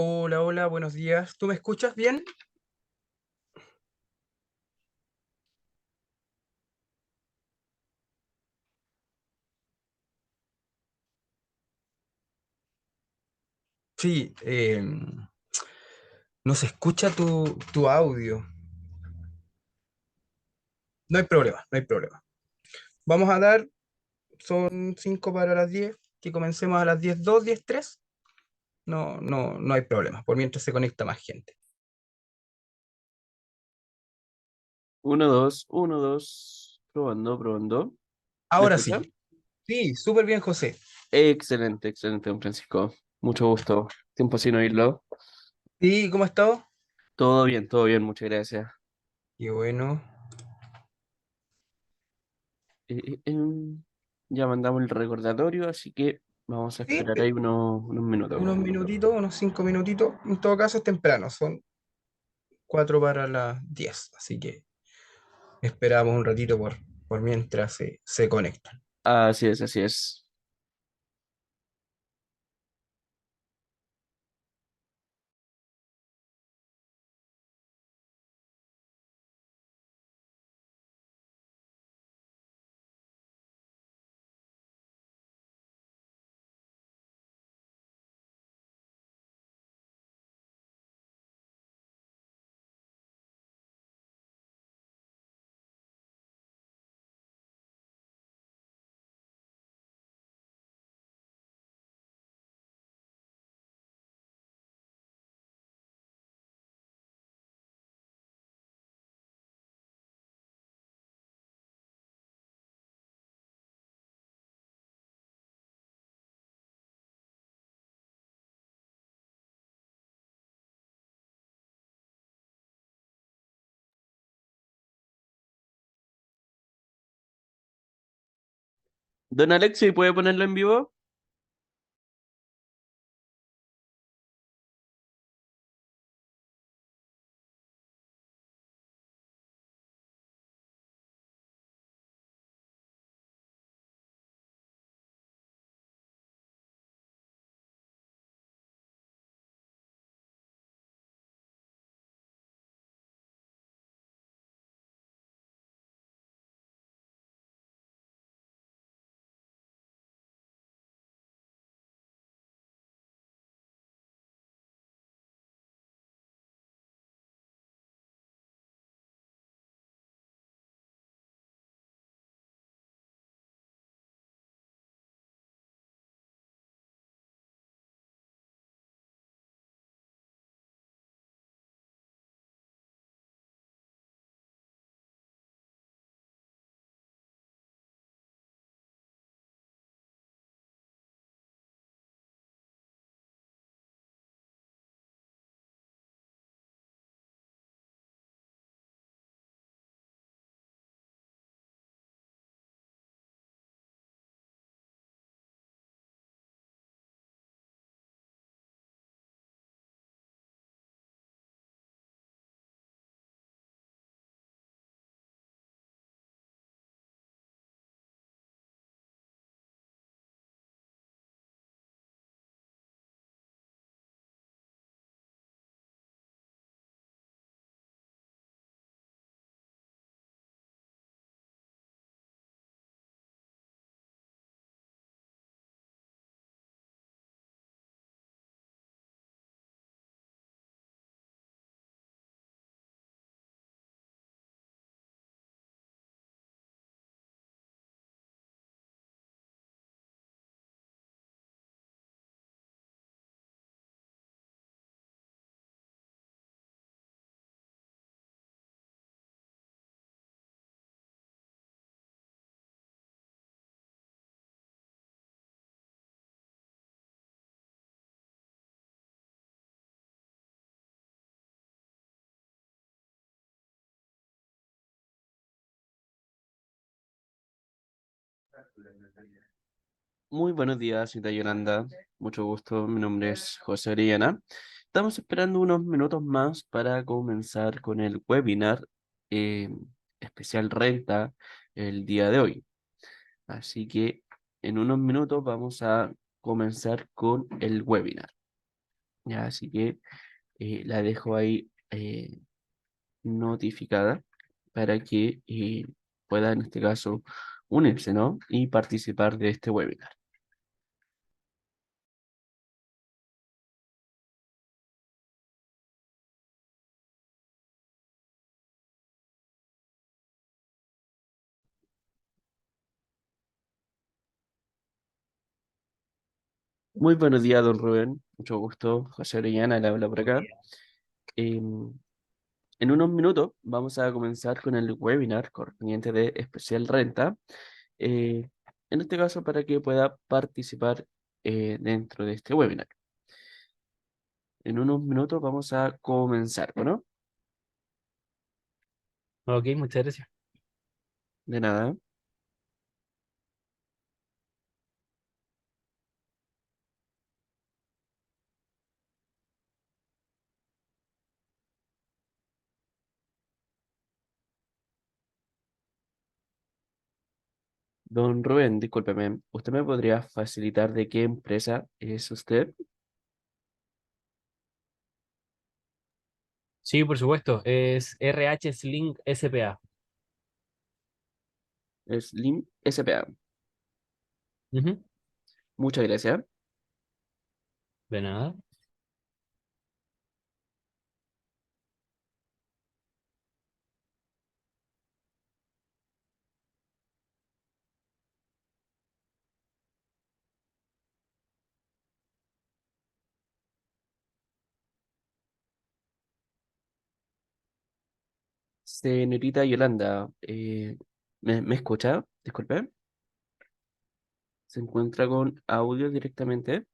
Hola, hola, buenos días. ¿Tú me escuchas bien? Sí, no se escucha tu audio. No hay problema, no hay problema. Vamos a dar, son 5 para las 10, que comencemos a las 10:02, 10:03. No, no, no hay problema, por mientras se conecta más gente. Uno, dos, uno, dos. Probando, probando. ¿Me Ahora escucha? sí, sí, súper bien, José. Excelente, excelente, don Francisco. Mucho gusto. Tiempo sin oírlo. Sí, ¿cómo ha estado? Todo bien, muchas gracias. Qué bueno. Ya mandamos el recordatorio, así que vamos a Sí, esperar ahí unos minutos. unos minutitos, unos 5 minutitos. En todo caso es temprano, son 4 para las 10, así que esperamos un ratito por mientras se conectan. Así es, así es. Don Alexi, ¿puede ponerlo en vivo? Muy buenos días, señorita Yolanda. Mucho gusto. Mi nombre es José Orellana. Estamos esperando unos minutos más para comenzar con el webinar eh, especial renta el día de hoy. Así que en unos minutos vamos a comenzar con el webinar. Ya, así que la dejo ahí notificada para que pueda en este caso unirse, ¿no? Y participar de este webinar. Muy buenos días, don Rubén. Mucho gusto. José Orellana le habla por Buen acá. día. Em, en unos minutos vamos a comenzar con el webinar correspondiente de especial renta. eh, en este caso, para que pueda participar dentro de este webinar. En unos minutos vamos a comenzar, ¿no? Ok, muchas gracias. De nada. Don Rubén, discúlpeme, ¿usted me podría facilitar de qué empresa es usted? Sí, por supuesto. Es RH Sling SPA. Slim SPA. Ujú. Muchas gracias. De nada. Señorita Yolanda, ¿me escucha? Disculpe. ¿Se encuentra con audio directamente?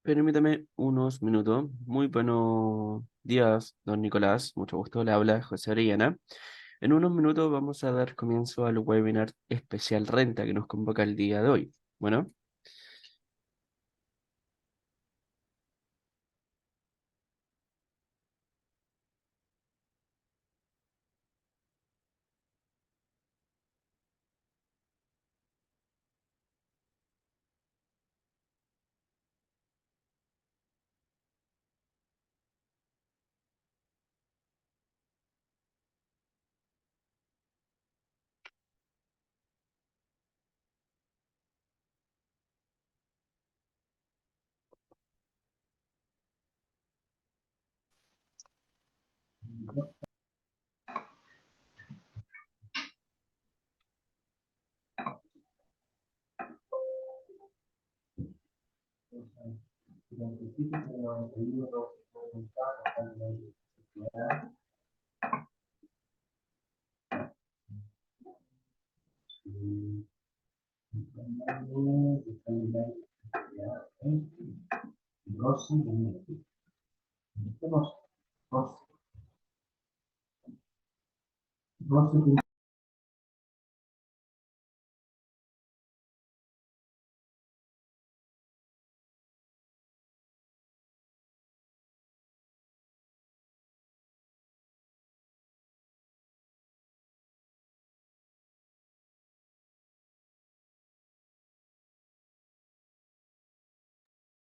Permítame unos minutos. Muy buenos días, don Nicolás. Mucho gusto. Le habla José Orellana. En unos minutos vamos a dar comienzo al webinar especial renta que nos convoca el día de hoy. Bueno,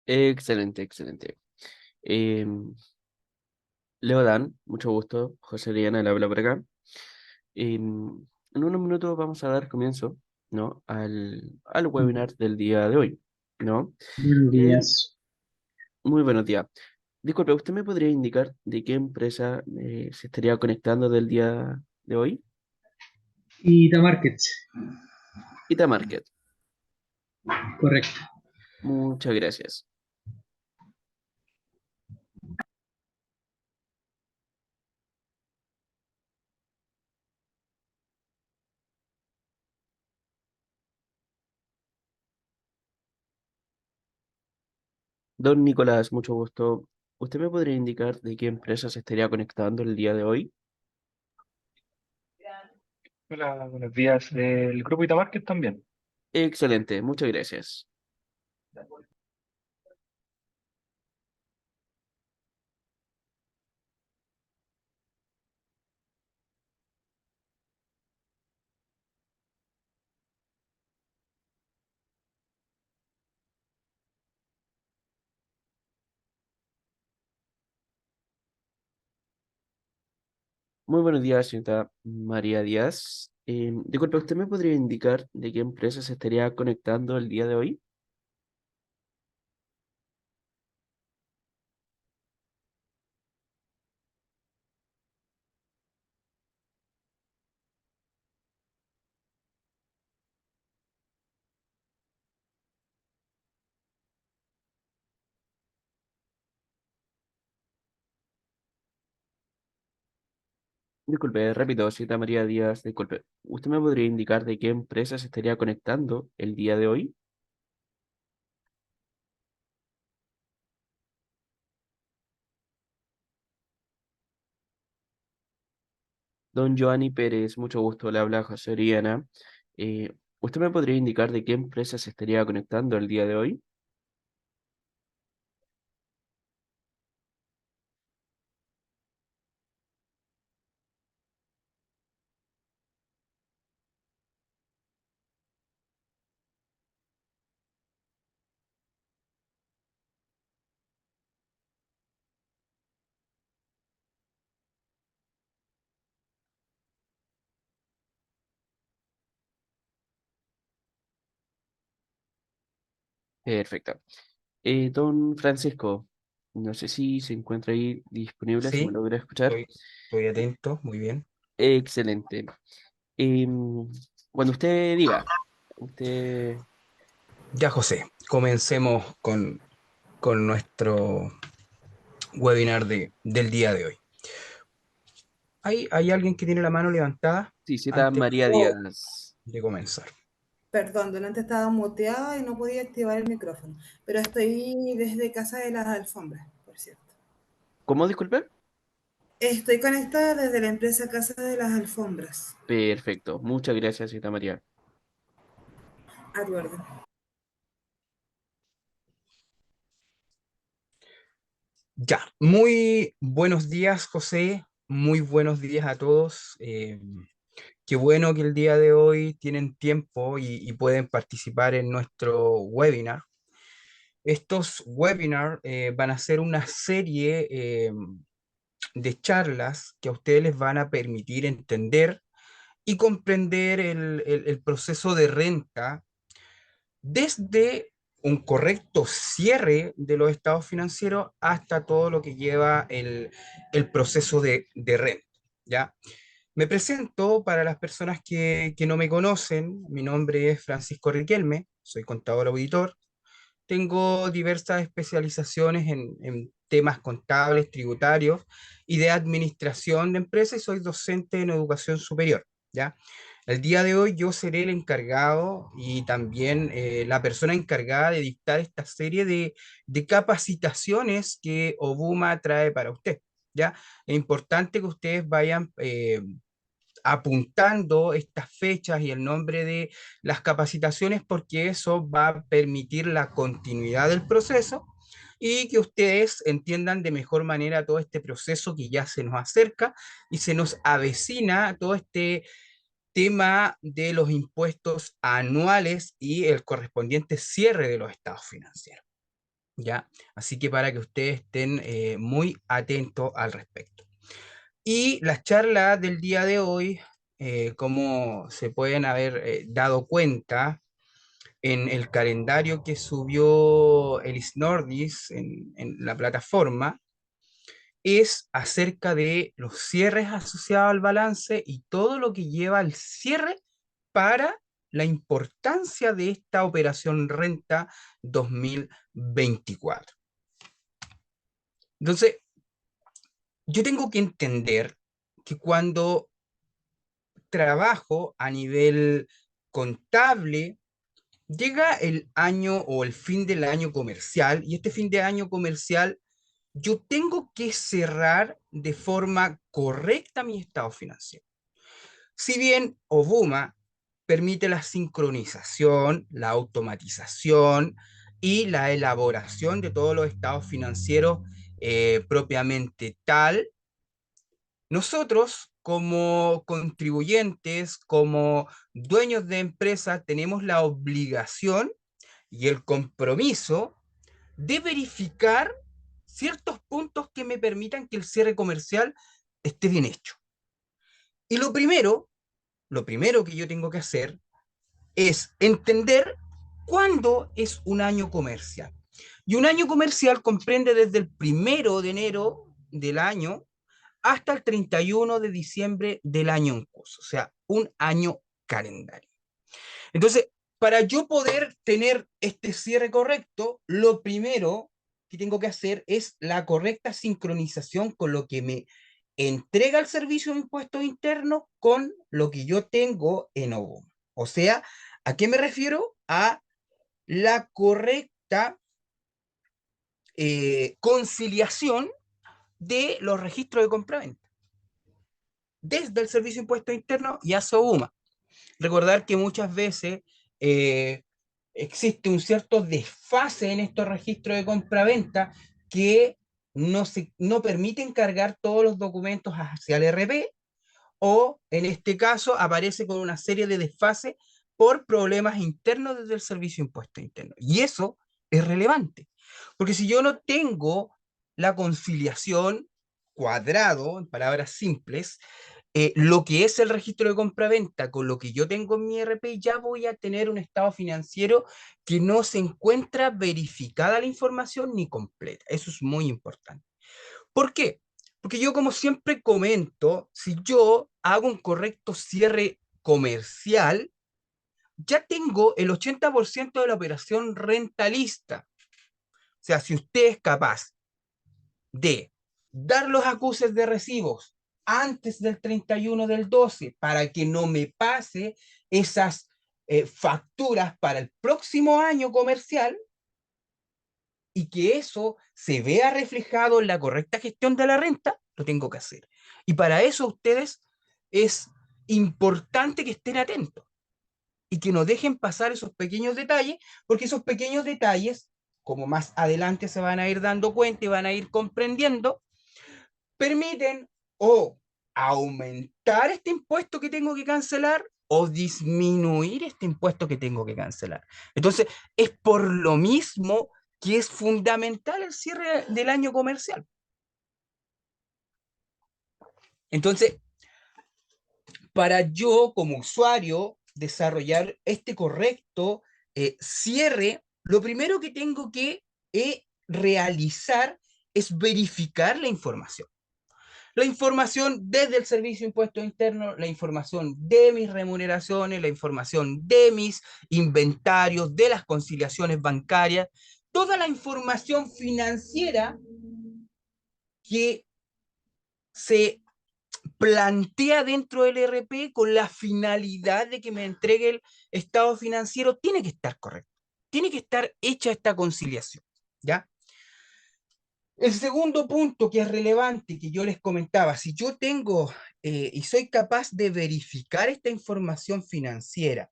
excelente, excelente. Em, Leo Dan, mucho gusto. José Liana, le habla por acá. En unos minutos vamos a dar comienzo, ¿no? al webinar del día de hoy, ¿no? Buenos Em, días. Muy buenos días. Disculpe, ¿usted me podría indicar de qué empresa se estaría conectando del día de hoy? Y The Market, Itamarket. correcto. Muchas gracias. Don Nicolás, mucho gusto. ¿Usted me podría indicar de qué empresa se estaría conectando el día de hoy? Hola, buenos días. El grupo Itamarket también. Excelente, muchas gracias. Muy buenos días, señorita María Díaz. Disculpe, ¿usted me podría indicar de qué empresa se estaría conectando el día de hoy? Disculpe, repito, señorita María Díaz, disculpe. ¿Usted me podría indicar de qué empresa se estaría conectando el día de hoy? Don Joanny Pérez, mucho gusto, le habla José Oriana. ¿Usted me podría indicar de qué empresa se estaría conectando el día de hoy? Perfecto. Don Francisco, no sé si se encuentra ahí disponible, si me Sí, logra escuchar. estoy atento, muy bien. Excelente. Em, Cuando usted diga, usted... Ya, José, comencemos con nuestro webinar del día de hoy. ¿Hay alguien que tiene la mano levantada Sí, cita antes María Oh, Díaz. de comenzar? perdón, delante estaba muteada y no podía activar el micrófono, pero estoy desde Casa de las Alfombras, por cierto. ¿Cómo, disculpe? Estoy conectada desde la empresa Casa de las Alfombras. Perfecto. Muchas gracias, señorita María. A tu orden. Ya, muy buenos días, José. Muy buenos días a todos. Qué bueno que el día de hoy tienen tiempo y pueden participar en nuestro webinar. Estos webinars van a ser una serie de charlas que a ustedes les van a permitir entender y comprender el proceso de renta desde un correcto cierre de los estados financieros hasta todo lo que lleva el proceso de renta, ¿ya? Me presento para las personas que no me conocen. Mi nombre es Francisco Riquelme, soy contador auditor. Tengo diversas especializaciones en temas contables, tributarios y de administración de empresas y soy docente en educación superior, ¿ya? El día de hoy yo seré el encargado y también la persona encargada de dictar esta serie de capacitaciones que Obuma trae para usted, ¿ya? Es importante que ustedes vayan apuntando estas fechas y el nombre de las capacitaciones porque eso va a permitir la continuidad del proceso y que ustedes entiendan de mejor manera todo este proceso que ya se nos acerca y se nos avecina todo este tema de los impuestos anuales y el correspondiente cierre de los estados financieros, ¿ya? Así que para que ustedes estén muy atentos al respecto. Y las charlas del día de hoy, como se pueden haber dado cuenta en el calendario que subió el Nordis en la plataforma, es acerca de los cierres asociados al balance y todo lo que lleva al cierre para la importancia de esta operación renta 2024. Entonces, yo tengo que entender que cuando trabajo a nivel contable, llega el año o el fin del año comercial y este fin de año comercial yo tengo que cerrar de forma correcta mi estado financiero. Si bien Obuma permite la sincronización, la automatización y la elaboración de todos los estados financieros propiamente tal, nosotros, como contribuyentes, como dueños de empresa, tenemos la obligación y el compromiso de verificar ciertos puntos que me permitan que el cierre comercial esté bien hecho. Y lo primero que yo tengo que hacer es entender cuándo es un año comercial. Y un año comercial comprende desde el 1 de enero del año hasta el 31 de diciembre del año en curso, o sea, un año calendario. Entonces, para yo poder tener este cierre correcto, lo primero que tengo que hacer es la correcta sincronización con lo que me entrega el servicio de impuestos internos con lo que yo tengo en Obuma. O sea, ¿a qué me refiero? A la correcta conciliación de los registros de compraventa desde el Servicio de Impuestos Internos y hacia Obuma. Recordar que muchas veces eh, existe un cierto desfase en estos registros de compraventa que no permiten cargar todos los documentos hacia el RP o en este caso aparece con una serie de desfases por problemas internos desde el Servicio de Impuestos Internos. Y eso es relevante, porque si yo no tengo la conciliación cuadrado, en palabras simples, lo que es el registro de compraventa con lo que yo tengo en mi RP, ya voy a tener un estado financiero que no se encuentra verificada la información ni completa. Eso es muy importante. ¿Por qué? Porque yo, como siempre comento, si yo hago un correcto cierre comercial, ya tengo el 80% de la operación rentalista. O sea, si usted es capaz de dar los acuses de recibos antes del 31 del 12 para que no me pase esas facturas para el próximo año comercial y que eso se vea reflejado en la correcta gestión de la renta, lo tengo que hacer. Y para eso ustedes es importante que estén atentos y que no dejen pasar esos pequeños detalles, porque esos pequeños detalles, como más adelante se van a ir dando cuenta y van a ir comprendiendo, permiten o aumentar este impuesto que tengo que cancelar o disminuir este impuesto que tengo que cancelar. Entonces, es por lo mismo que es fundamental el cierre del año comercial. Entonces, para yo como usuario desarrollar este correcto cierre, lo primero que tengo que realizar es verificar la información. La información desde el Servicio de Impuestos Internos, la información de mis remuneraciones, la información de mis inventarios, de las conciliaciones bancarias, toda la información financiera que se plantea dentro del ERP con la finalidad de que me entregue el estado financiero, tiene que estar correcto. Tiene que estar hecha esta conciliación, ¿ya? El segundo punto que es relevante, que yo les comentaba, si yo tengo y soy capaz de verificar esta información financiera,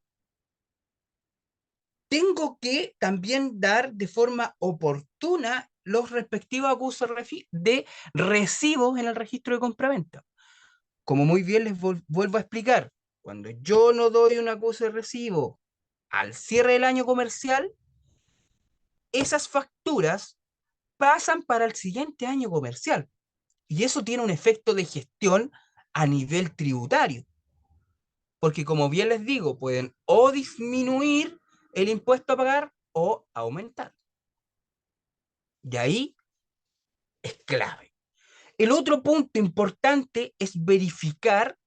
tengo que también dar de forma oportuna los respectivos acusos de recibos en el registro de compraventa. Como muy bien les vuelvo a explicar, cuando yo no doy un acuse de recibo al cierre del año comercial, esas facturas pasan para el siguiente año comercial. Y eso tiene un efecto de gestión a nivel tributario. Porque como bien les digo, pueden o disminuir el impuesto a pagar o aumentar. Y ahí es clave. El otro punto importante es verificar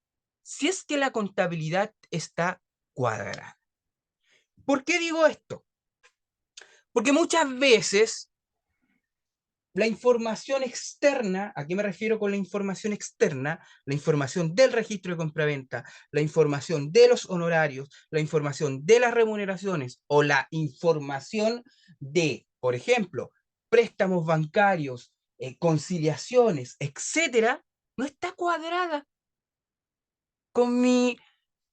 si es que la contabilidad está cuadrada. ¿Por qué digo esto? Porque muchas veces la información externa, ¿a qué me refiero con la información externa? La información del registro de compraventa, la información de los honorarios, la información de las remuneraciones o la información de, por ejemplo, préstamos bancarios, conciliaciones, etcétera, no está cuadrada con mi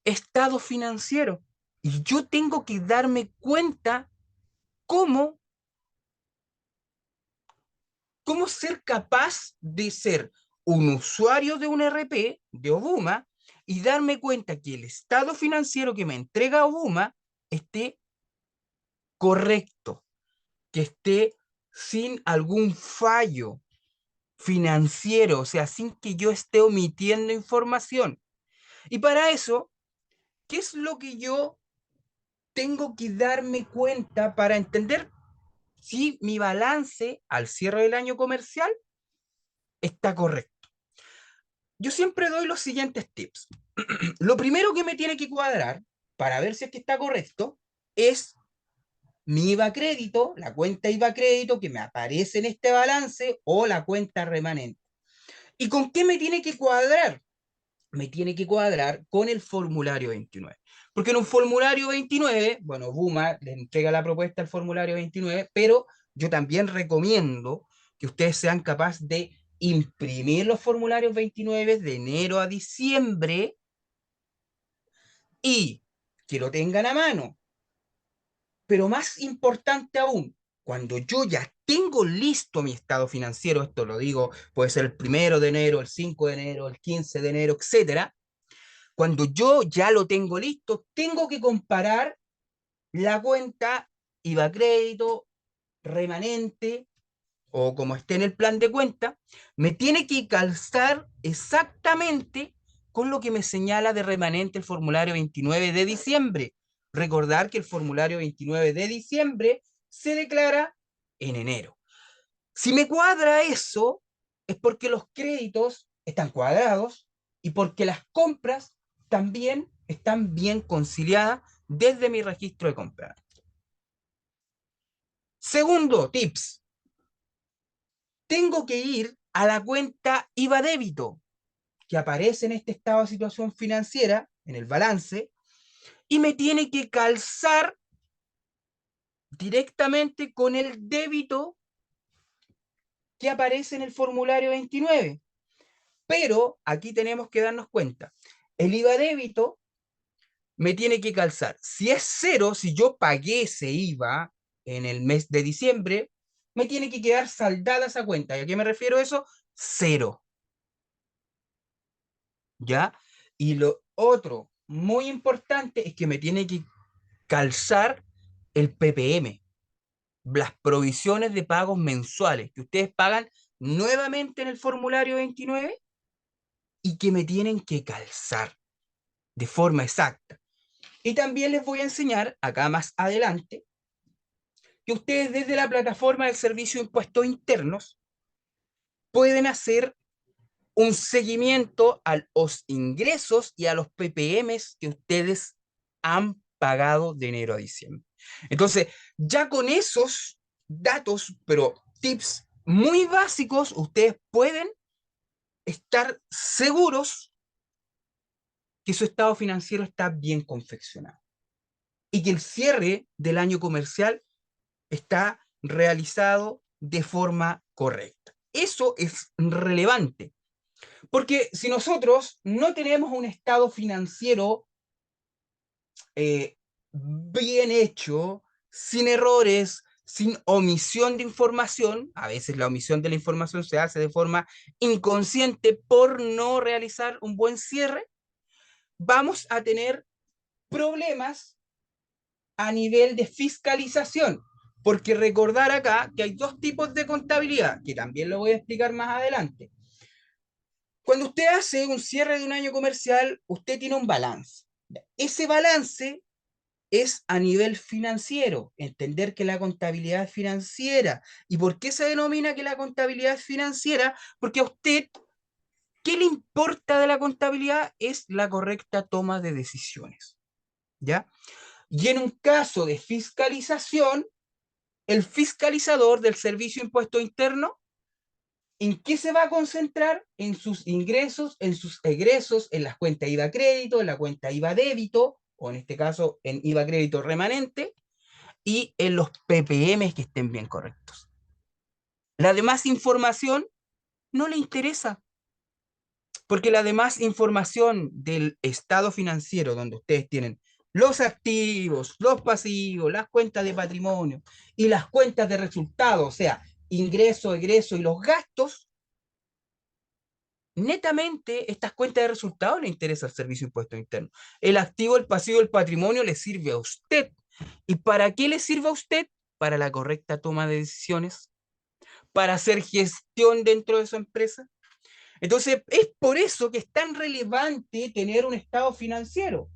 estado financiero. Y yo tengo que darme cuenta cómo ser capaz de ser un usuario de un RP, de Obuma, y darme cuenta que el estado financiero que me entrega Obuma esté correcto, que esté sin algún fallo financiero, o sea, sin que yo esté omitiendo información. Y para eso, ¿qué es lo que yo tengo que darme cuenta para entender si mi balance al cierre del año comercial está correcto? Yo siempre doy los siguientes tips. Lo primero que me tiene que cuadrar para ver si es que está correcto es mi IVA crédito, la cuenta IVA crédito que me aparece en este balance o la cuenta remanente. ¿Y con qué me tiene que cuadrar? Me tiene que cuadrar con el formulario 29. Porque en un formulario 29, bueno, Buma le entrega la propuesta al formulario 29, pero yo también recomiendo que ustedes sean capaces de imprimir los formularios 29 de enero a diciembre y que lo tengan a mano. Pero más importante aún, cuando yo ya tengo listo mi estado financiero, esto lo digo, puede ser el 1 de enero, el 5 de enero, el 15 de enero, etcétera. Cuando yo ya lo tengo listo, tengo que comparar la cuenta IVA crédito, remanente, o como esté en el plan de cuenta, me tiene que calzar exactamente con lo que me señala de remanente el formulario 29 de diciembre. Recordar que el formulario 29 de diciembre se declara en enero. Si me cuadra eso, es porque los créditos están cuadrados y porque las compras también están bien conciliadas desde mi registro de compra. Segundo, tips. Tengo que ir a la cuenta IVA débito que aparece en este estado de situación financiera, en el balance, y me tiene que calzar directamente con el débito que aparece en el formulario 29. Pero aquí tenemos que darnos cuenta, el IVA débito me tiene que calzar. Si es cero, si yo pagué ese IVA en el mes de diciembre, me tiene que quedar saldada esa cuenta. ¿Y a qué me refiero eso? Cero. ¿Ya? Y lo otro muy importante es que me tiene que calzar el PPM, las provisiones de pagos mensuales que ustedes pagan nuevamente en el formulario 29 y que me tienen que calzar de forma exacta. Y también les voy a enseñar acá más adelante que ustedes desde la plataforma del Servicio de Impuestos Internos pueden hacer un seguimiento a los ingresos y a los PPMs que ustedes han pagado de enero a diciembre. Entonces, ya con esos datos, pero tips muy básicos, ustedes pueden estar seguros que su estado financiero está bien confeccionado y que el cierre del año comercial está realizado de forma correcta. Eso es relevante, porque si nosotros no tenemos un estado financiero bien hecho, sin errores, sin omisión de información, a veces la omisión de la información se hace de forma inconsciente por no realizar un buen cierre, vamos a tener problemas a nivel de fiscalización. Porque recordar acá que hay dos tipos de contabilidad, que también lo voy a explicar más adelante. Cuando usted hace un cierre de un año comercial, usted tiene un balance. Ese balance es a nivel financiero, entender que la contabilidad es financiera. ¿Y por qué se denomina que la contabilidad es financiera? Porque a usted, ¿qué le importa de la contabilidad? Es la correcta toma de decisiones, ¿ya? Y en un caso de fiscalización, el fiscalizador del Servicio de Impuesto Interno, ¿en qué se va a concentrar? En sus ingresos, en sus egresos, en las cuentas IVA crédito, en la cuenta IVA débito, o en este caso en IVA crédito remanente, y en los PPMs que estén bien correctos. La demás información no le interesa, porque la demás información del estado financiero, donde ustedes tienen los activos, los pasivos, las cuentas de patrimonio y las cuentas de resultados, o sea, ingreso, egreso y los gastos, netamente estas cuentas de resultados le interesa al Servicio de Impuestos Internos. El activo, el pasivo, el patrimonio le sirve a usted. ¿Y para qué le sirve a usted? Para la correcta toma de decisiones, para hacer gestión dentro de su empresa. Entonces, es por eso que es tan relevante tener un estado financiero,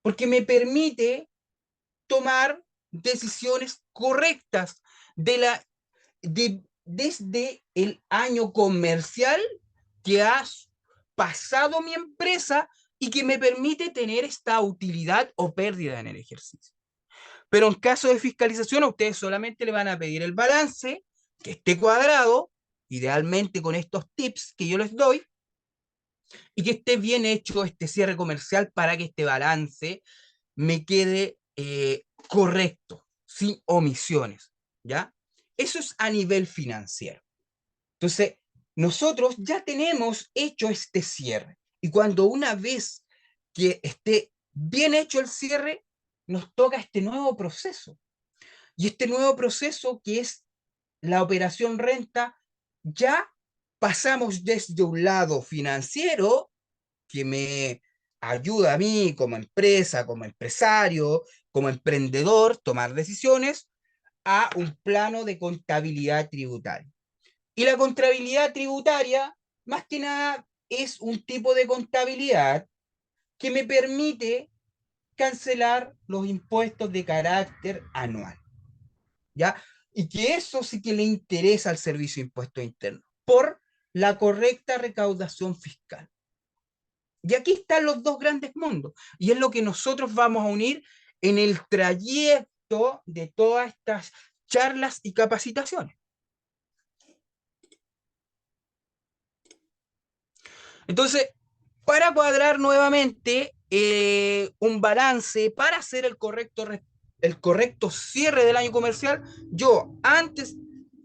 porque me permite tomar decisiones correctas desde el año comercial que ha pasado mi empresa y que me permite tener esta utilidad o pérdida en el ejercicio. Pero en caso de fiscalización, a ustedes solamente le van a pedir el balance, que esté cuadrado, idealmente con estos tips que yo les doy, y que esté bien hecho este cierre comercial para que este balance me quede correcto, sin omisiones, ¿ya? Eso es a nivel financiero. Entonces, nosotros ya tenemos hecho este cierre, y cuando una vez que esté bien hecho el cierre, nos toca este nuevo proceso. Y este nuevo proceso, que es la operación renta, ya pasamos desde un lado financiero, que me ayuda a mí como empresa, como empresario, como emprendedor, tomar decisiones, a un plano de contabilidad tributaria. Y la contabilidad tributaria, más que nada, es un tipo de contabilidad que me permite cancelar los impuestos de carácter anual, ¿ya? Y que eso sí que le interesa al Servicio de Impuestos Internos, por la correcta recaudación fiscal. Y aquí están los dos grandes mundos, y es lo que nosotros vamos a unir en el trayecto de todas estas charlas y capacitaciones. Entonces, para cuadrar nuevamente un balance, para hacer el correcto cierre del año comercial, yo antes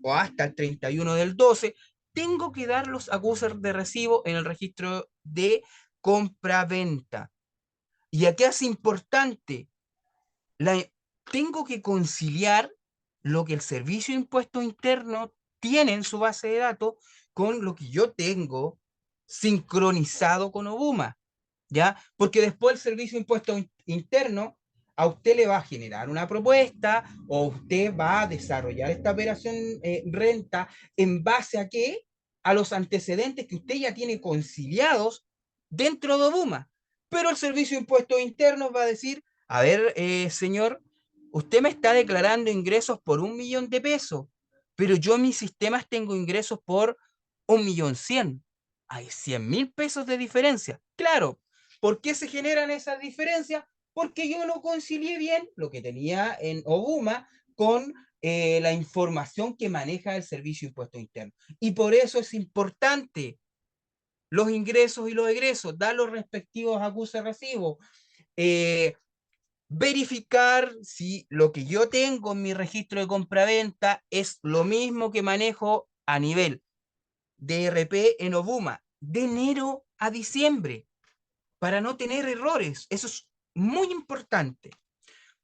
o hasta el 31 del 12 tengo que dar los acuses de recibo en el registro de compra-venta. Y aquí es importante, tengo que conciliar lo que el Servicio de Impuesto Interno tiene en su base de datos con lo que yo tengo sincronizado con OBUMA, ¿ya? Porque después el Servicio de Impuesto Interno a usted le va a generar una propuesta o usted va a desarrollar esta operación renta en base a qué? A los antecedentes que usted ya tiene conciliados dentro de OBUMA. Pero el Servicio de Impuestos Internos va a decir, a ver, señor, usted me está declarando ingresos por 1.000.000 de pesos, pero yo en mis sistemas tengo ingresos por 1.100.000. Hay 100.000 pesos de diferencia. Claro, ¿por qué se generan esas diferencias? Porque yo no concilié bien lo que tenía en OBUMA con la información que maneja el Servicio de Impuestos Internos. Y por eso es importante los ingresos y los egresos, dar los respectivos acuses recibos, verificar si lo que yo tengo en mi registro de compraventa es lo mismo que manejo a nivel de ERP en OBUMA, de enero a diciembre, para no tener errores. Eso es muy importante.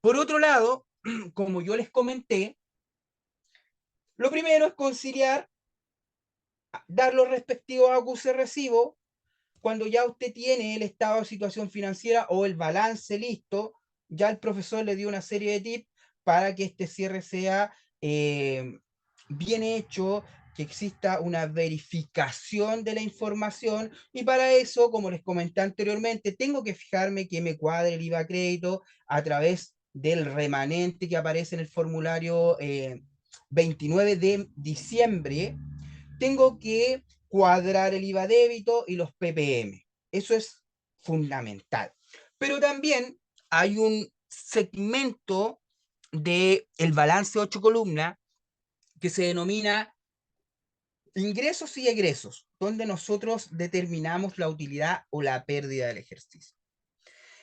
Por otro lado, como yo les comenté, lo primero es conciliar, dar los respectivos acuses recibo, cuando ya usted tiene el estado de situación financiera o el balance listo, ya el profesor le dio una serie de tips para que este cierre sea bien hecho, que exista una verificación de la información, y para eso, como les comenté anteriormente, tengo que fijarme que me cuadre el IVA crédito a través del remanente que aparece en el formulario 29 de diciembre. Tengo que cuadrar el IVA débito y los PPM. Eso es fundamental. Pero también hay un segmento del balance 8 columnas que se denomina ingresos y egresos, donde nosotros determinamos la utilidad o la pérdida del ejercicio.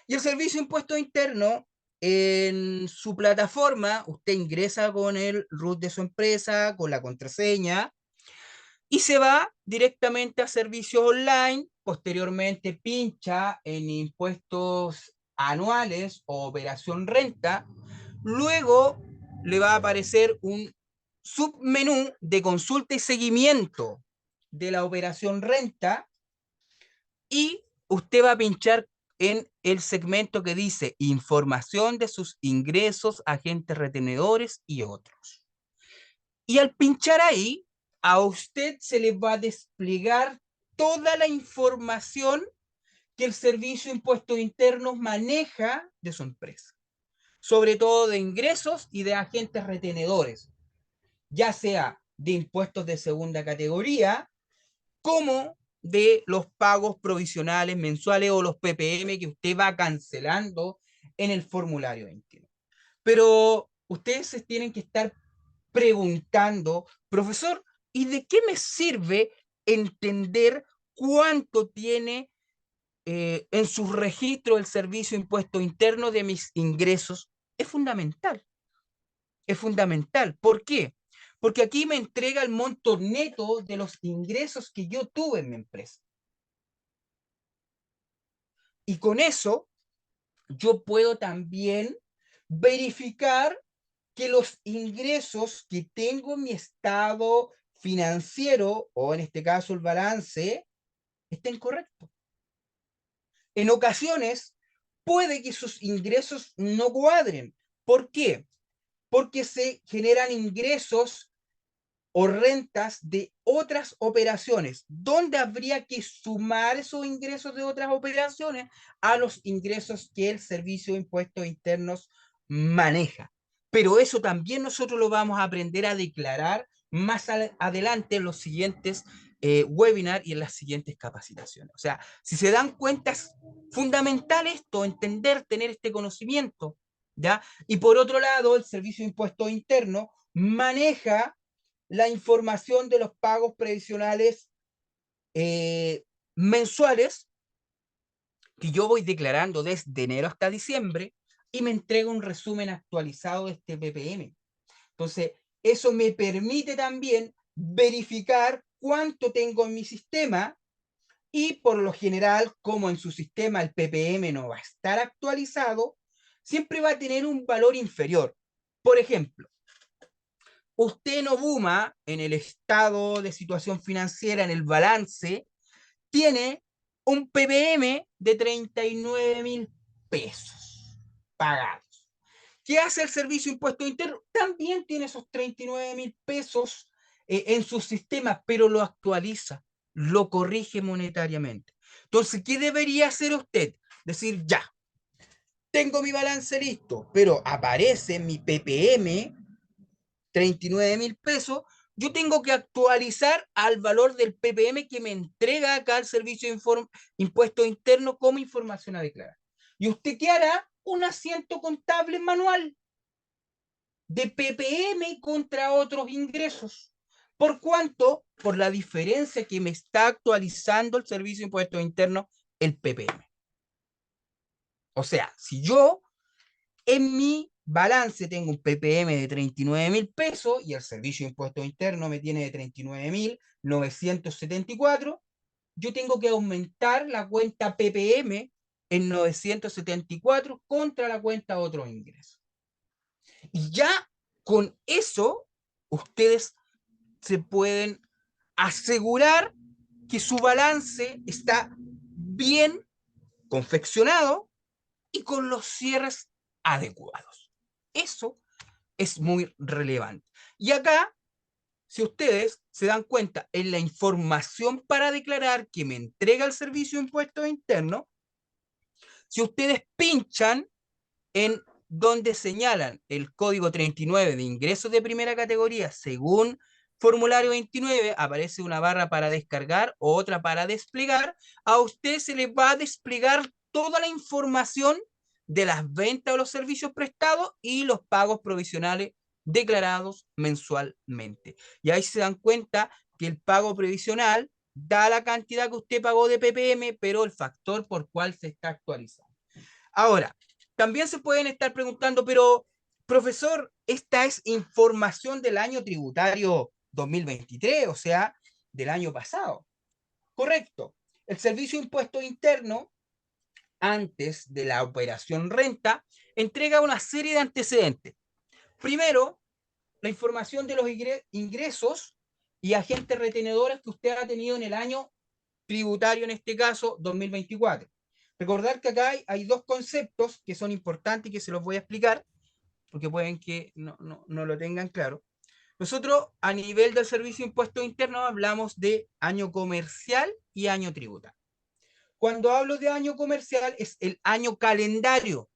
Y el Servicio de Impuesto Interno, en su plataforma, usted ingresa con el root de su empresa, con la contraseña, y se va directamente a servicios online. Posteriormente pincha en impuestos anuales o operación renta. Luego le va a aparecer un submenú de consulta y seguimiento de la operación renta, y usted va a pinchar en el segmento que dice información de sus ingresos, agentes retenedores y otros. Y al pinchar ahí, a usted se le va a desplegar toda la información que el Servicio de Impuestos Internos maneja de su empresa, sobre todo de ingresos y de agentes retenedores, ya sea de impuestos de segunda categoría, como de los pagos provisionales mensuales o los PPM que usted va cancelando en el formulario 21. Pero ustedes se tienen que estar preguntando, profesor, ¿y de qué me sirve entender cuánto tiene en su registro el Servicio de Impuesto Interno de mis ingresos? Es fundamental. Es fundamental. ¿Por qué? Porque aquí me entrega el monto neto de los ingresos que yo tuve en mi empresa. Y con eso yo puedo también verificar que los ingresos que tengo en mi estado financiero, o en este caso el balance, estén correctos. En ocasiones puede que sus ingresos no cuadren. ¿Por qué? Porque se generan ingresos o rentas de otras operaciones, donde habría que sumar esos ingresos de otras operaciones a los ingresos que el Servicio de Impuestos Internos maneja. Pero eso también nosotros lo vamos a aprender a declarar más adelante en los siguientes webinars y en las siguientes capacitaciones. O sea, si se dan cuenta, es fundamental esto, entender, tener este conocimiento, ¿ya? Y por otro lado, el Servicio de Impuestos Internos maneja la información de los pagos previsionales mensuales que yo voy declarando desde enero hasta diciembre, y me entrega un resumen actualizado de este PPM. Entonces, eso me permite también verificar cuánto tengo en mi sistema, y por lo general, como en su sistema el ppm no va a estar actualizado, siempre va a tener un valor inferior. Por ejemplo, usted en Obuma, en el estado de situación financiera, en el balance, tiene un ppm de 39.000 pesos pagados. ¿Qué hace el Servicio de Impuesto Interno? También tiene esos 39.000 pesos en su sistema, pero lo actualiza, lo corrige monetariamente. Entonces, ¿qué debería hacer usted? Decir, ya, tengo mi balance listo, pero aparece mi ppm 39.000 pesos, yo tengo que actualizar al valor del ppm que me entrega acá el Servicio de Impuesto Interno como información a declarar. ¿Y usted qué hará? Un asiento contable manual de ppm contra otros ingresos. ¿Por cuánto? Por la diferencia que me está actualizando el Servicio de Impuestos Internos, el ppm. O sea, si yo en mi balance tengo un ppm de 39.000 pesos y el Servicio de Impuestos Internos me tiene de 39.974, yo tengo que aumentar la cuenta ppm en 974 contra la cuenta otros ingresos. Y ya con eso, ustedes se pueden asegurar que su balance está bien confeccionado y con los cierres adecuados. Eso es muy relevante. Y acá, si ustedes se dan cuenta, en la información para declarar que me entrega el Servicio de Impuestos Internos, si ustedes pinchan en donde señalan el código 39 de ingresos de primera categoría según formulario 29, aparece una barra para descargar o otra para desplegar. A usted se le va a desplegar toda la información de las ventas o los servicios prestados y los pagos provisionales declarados mensualmente. Y ahí se dan cuenta que el pago provisional da la cantidad que usted pagó de ppm, pero el factor por cual se está actualizando. Ahora, también se pueden estar preguntando, pero profesor, esta es información del año tributario 2023, o sea, del año pasado. Correcto. El Servicio de Impuestos Internos, antes de la operación renta, entrega una serie de antecedentes. Primero, la información de los ingresos y agentes retenedores que usted ha tenido en el año tributario, en este caso 2024. Recordar que acá hay dos conceptos que son importantes y que se los voy a explicar, porque pueden que no lo tengan claro. Nosotros, a nivel del Servicio de Impuestos Internos, hablamos de año comercial y año tributario. Cuando hablo de año comercial, es el año calendario.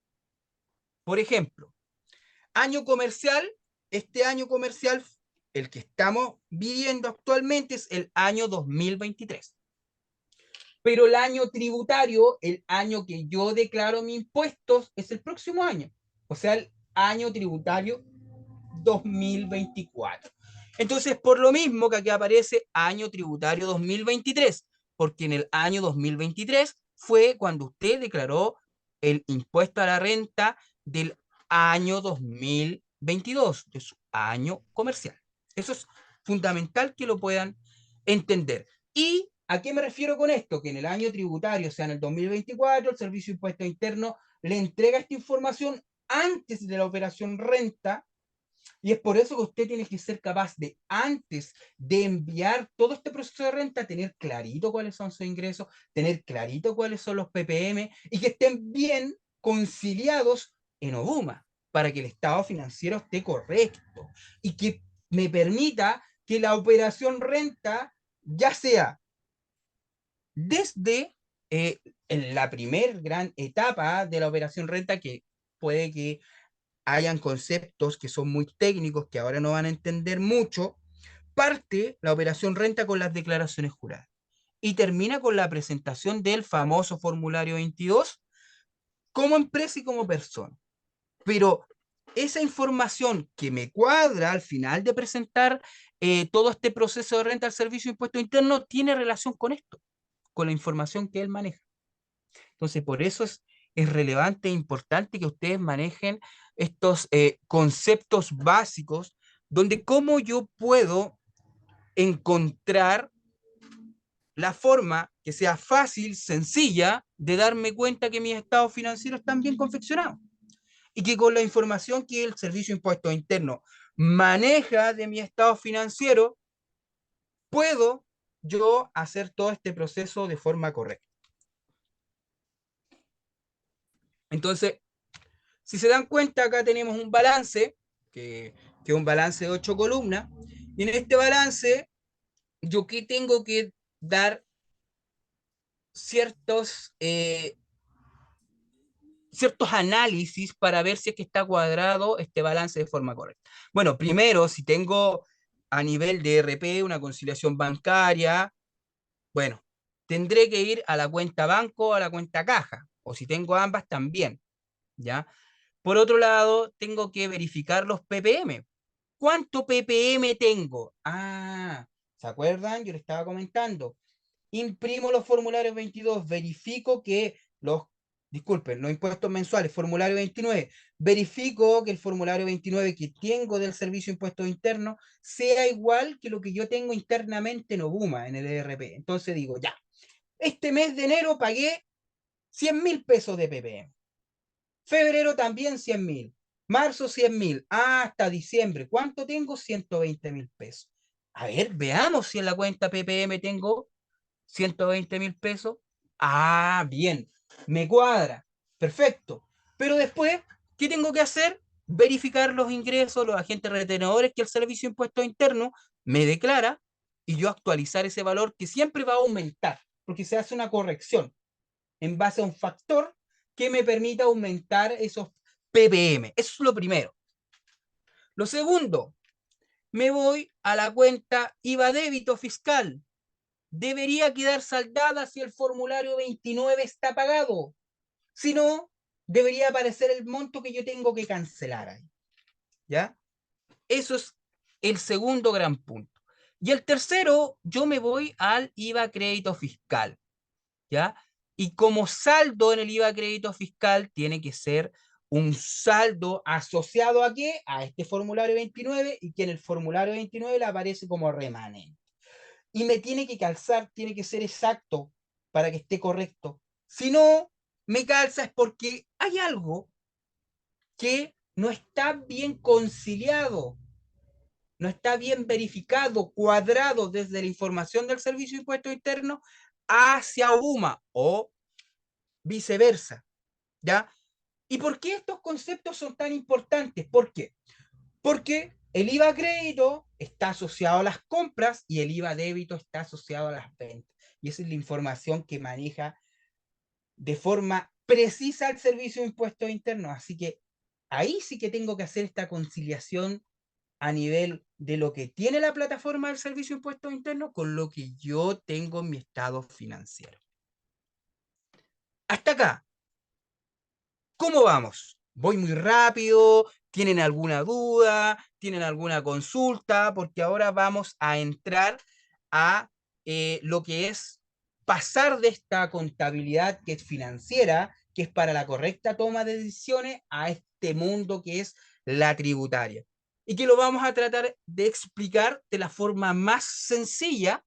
Por ejemplo, año comercial, este año comercial, el que estamos viviendo actualmente, es el año 2023. Pero el año tributario, el año que yo declaro mis impuestos, es el próximo año. O sea, el año tributario 2024. Entonces, por lo mismo que aquí aparece año tributario 2023, porque en el año 2023 fue cuando usted declaró el impuesto a la renta del año 2022, de su año comercial. Eso es fundamental que lo puedan entender. ¿Y a qué me refiero con esto? Que en el año tributario, o sea, en el 2024, el Servicio de Impuestos Internos le entrega esta información antes de la operación renta, y es por eso que usted tiene que ser capaz de, antes de enviar todo este proceso de renta, tener clarito cuáles son sus ingresos, tener clarito cuáles son los ppm y que estén bien conciliados en Obuma para que el estado financiero esté correcto y que me permita que la operación renta, ya sea desde en la primer gran etapa de la operación renta, que puede que hayan conceptos que son muy técnicos que ahora no van a entender mucho, parte la operación renta con las declaraciones juradas y termina con la presentación del famoso formulario 22 como empresa y como persona. Pero esa información que me cuadra al final de presentar todo este proceso de renta al Servicio de Impuestos Internos tiene relación con esto, con la información que él maneja. Entonces, por eso es relevante e importante que ustedes manejen estos conceptos básicos, donde cómo yo puedo encontrar la forma que sea fácil, sencilla, de darme cuenta que mis estados financieros están bien confeccionados. Y que con la información que el Servicio de Impuestos Internos maneja de mi estado financiero, puedo yo hacer todo este proceso de forma correcta. Entonces, si se dan cuenta, acá tenemos un balance, que es un balance de 8 columnas, y en este balance, yo que tengo que dar ciertos, ciertos análisis para ver si es que está cuadrado este balance de forma correcta. Bueno, primero, si tengo a nivel de RP una conciliación bancaria, bueno, tendré que ir a la cuenta banco o a la cuenta caja, o si tengo ambas también, ¿ya? Por otro lado, tengo que verificar los ppm. ¿Cuánto ppm tengo? Ah, ¿se acuerdan? Yo les estaba comentando. Imprimo los formularios 22, verifico que disculpen, los impuestos mensuales, formulario 29, verifico que el formulario 29 que tengo del Servicio de Impuestos Internos sea igual que lo que yo tengo internamente en Obuma, en el ERP. Entonces digo, ya, este mes de enero pagué 100.000 pesos de ppm. Febrero también 100.000. Marzo 100.000. Hasta diciembre. ¿Cuánto tengo? 120.000 pesos. A ver, veamos si en la cuenta ppm tengo 120.000 pesos. Ah, bien, me cuadra, perfecto. Pero después, ¿qué tengo que hacer? Verificar los ingresos, los agentes retenedores que el Servicio de Impuestos Internos me declara y yo actualizar ese valor que siempre va a aumentar, porque se hace una corrección en base a un factor que me permita aumentar esos ppm. Eso es lo primero. Lo segundo, me voy a la cuenta IVA débito fiscal. Debería quedar saldada si el formulario 29 está pagado. Si no, debería aparecer el monto que yo tengo que cancelar ahí. ¿Ya? Eso es el segundo gran punto. Y el tercero, yo me voy al IVA crédito fiscal. ¿Ya? Y como saldo en el IVA crédito fiscal tiene que ser un saldo asociado a qué? A este formulario 29 y que en el formulario 29 le aparece como remanente. Y me tiene que calzar, tiene que ser exacto para que esté correcto. Si no me calza es porque hay algo que no está bien conciliado, no está bien verificado, cuadrado desde la información del Servicio de Impuestos Internos hacia UMA o viceversa, ¿ya? ¿Y por qué estos conceptos son tan importantes? ¿Por qué? Porque el IVA crédito está asociado a las compras y el IVA débito está asociado a las ventas. Y esa es la información que maneja de forma precisa el Servicio de Impuestos Internos. Así que ahí sí que tengo que hacer esta conciliación a nivel de lo que tiene la plataforma del Servicio de Impuestos Internos con lo que yo tengo en mi estado financiero. Hasta acá, ¿cómo vamos? ¿Voy muy rápido? ¿Tienen alguna duda? ¿Tienen alguna consulta? Porque ahora vamos a entrar a lo que es pasar de esta contabilidad que es financiera, que es para la correcta toma de decisiones, a este mundo que es la tributaria. Y que lo vamos a tratar de explicar de la forma más sencilla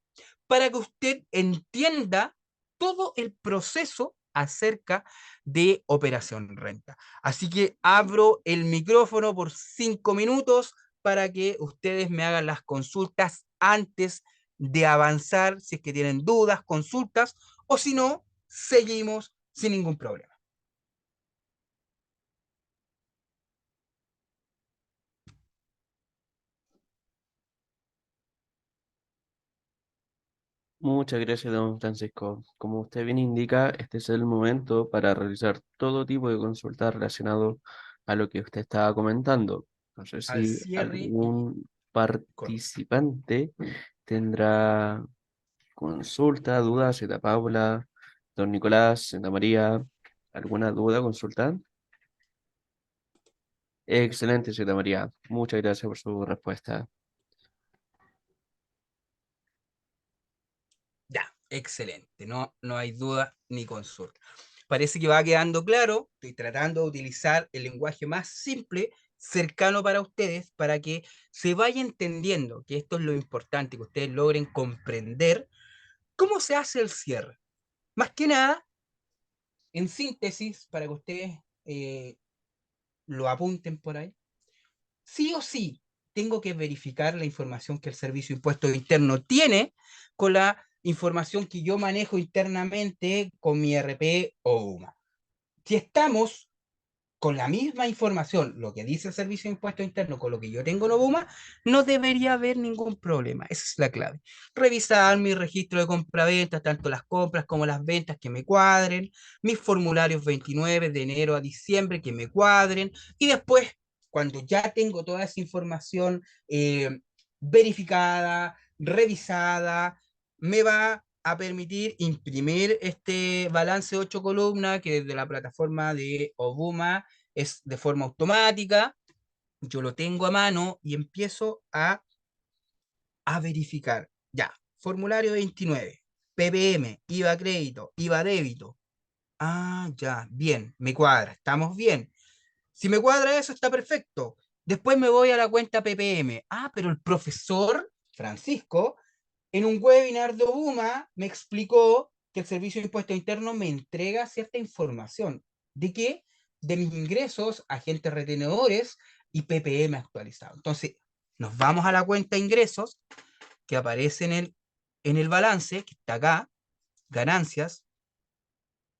para que usted entienda todo el proceso acerca de Operación Renta. Así que abro el micrófono por 5 minutos para que ustedes me hagan las consultas antes de avanzar, si es que tienen dudas, consultas, o si no, seguimos sin ningún problema. Muchas gracias, don Francisco. Como usted bien indica, este es el momento para realizar todo tipo de consultas relacionado a lo que usted estaba comentando. No sé Al si cierre y algún correcto. participante tendrá consulta, duda, Zeta Paula, don Nicolás, Santa María, ¿alguna duda, consulta? Excelente, Zeta María. Muchas gracias por su respuesta. Ya, excelente. No hay duda ni consulta. Parece que va quedando claro. Estoy tratando de utilizar el lenguaje más simple, cercano para ustedes, para que se vaya entendiendo que esto es lo importante, que ustedes logren comprender ¿Cómo se hace el cierre? Más que nada, en síntesis, para que ustedes lo apunten por ahí, sí o sí tengo que verificar la información que el Servicio de Impuestos Internos tiene con la información que yo manejo internamente con mi RP o UMA. Si estamos con la misma información, lo que dice el Servicio de Impuestos Internos con lo que yo tengo en OBUMA, no debería haber ningún problema. Esa es la clave. Revisar mi registro de compra-ventas, tanto las compras como las ventas que me cuadren, mis formularios 29 de enero a diciembre que me cuadren, y después, cuando ya tengo toda esa información verificada, revisada, me va a permitir imprimir este balance 8 columnas que desde la plataforma de Obuma es de forma automática. Yo lo tengo a mano y empiezo a verificar. Ya, formulario 29, PPM, IVA crédito, IVA débito. Ah, ya, bien, me cuadra, estamos bien. Si me cuadra eso, está perfecto. Después me voy a la cuenta PPM. Ah, pero el profesor Francisco en un webinar de Obuma me explicó que el Servicio de Impuestos Internos me entrega cierta información. ¿De qué? De mis ingresos, agentes retenedores y PPM actualizado. Entonces, nos vamos a la cuenta ingresos que aparece en el balance, que está acá, ganancias,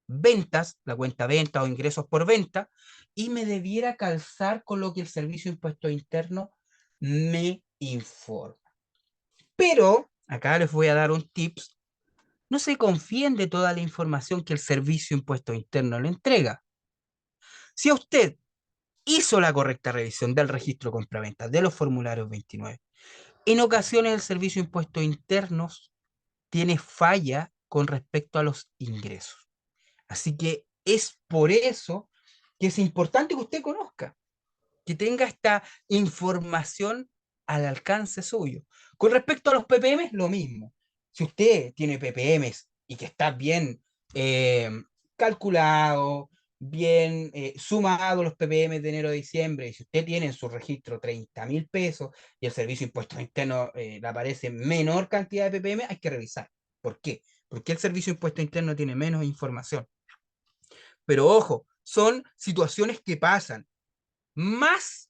ventas, la cuenta venta o ingresos por venta, y me debiera calzar con lo que el Servicio de Impuestos Internos me informa. Pero, acá les voy a dar un tips. No se confíen de toda la información que el Servicio de Impuestos Internos le entrega. Si usted hizo la correcta revisión del registro de compraventa de los formularios 29, en ocasiones el Servicio de Impuestos Internos tiene falla con respecto a los ingresos. Así que es por eso que es importante que usted conozca, que tenga esta información al alcance suyo. Con respecto a los PPM, lo mismo. Si usted tiene PPMs y que está bien eh, calculado, bien sumado los PPM de enero a diciembre, y si usted tiene en su registro 30.000 pesos y el Servicio de Impuestos Internos le aparece menor cantidad de PPM, hay que revisar. ¿Por qué? Porque el Servicio de Impuestos Internos tiene menos información. Pero ojo, son situaciones que pasan más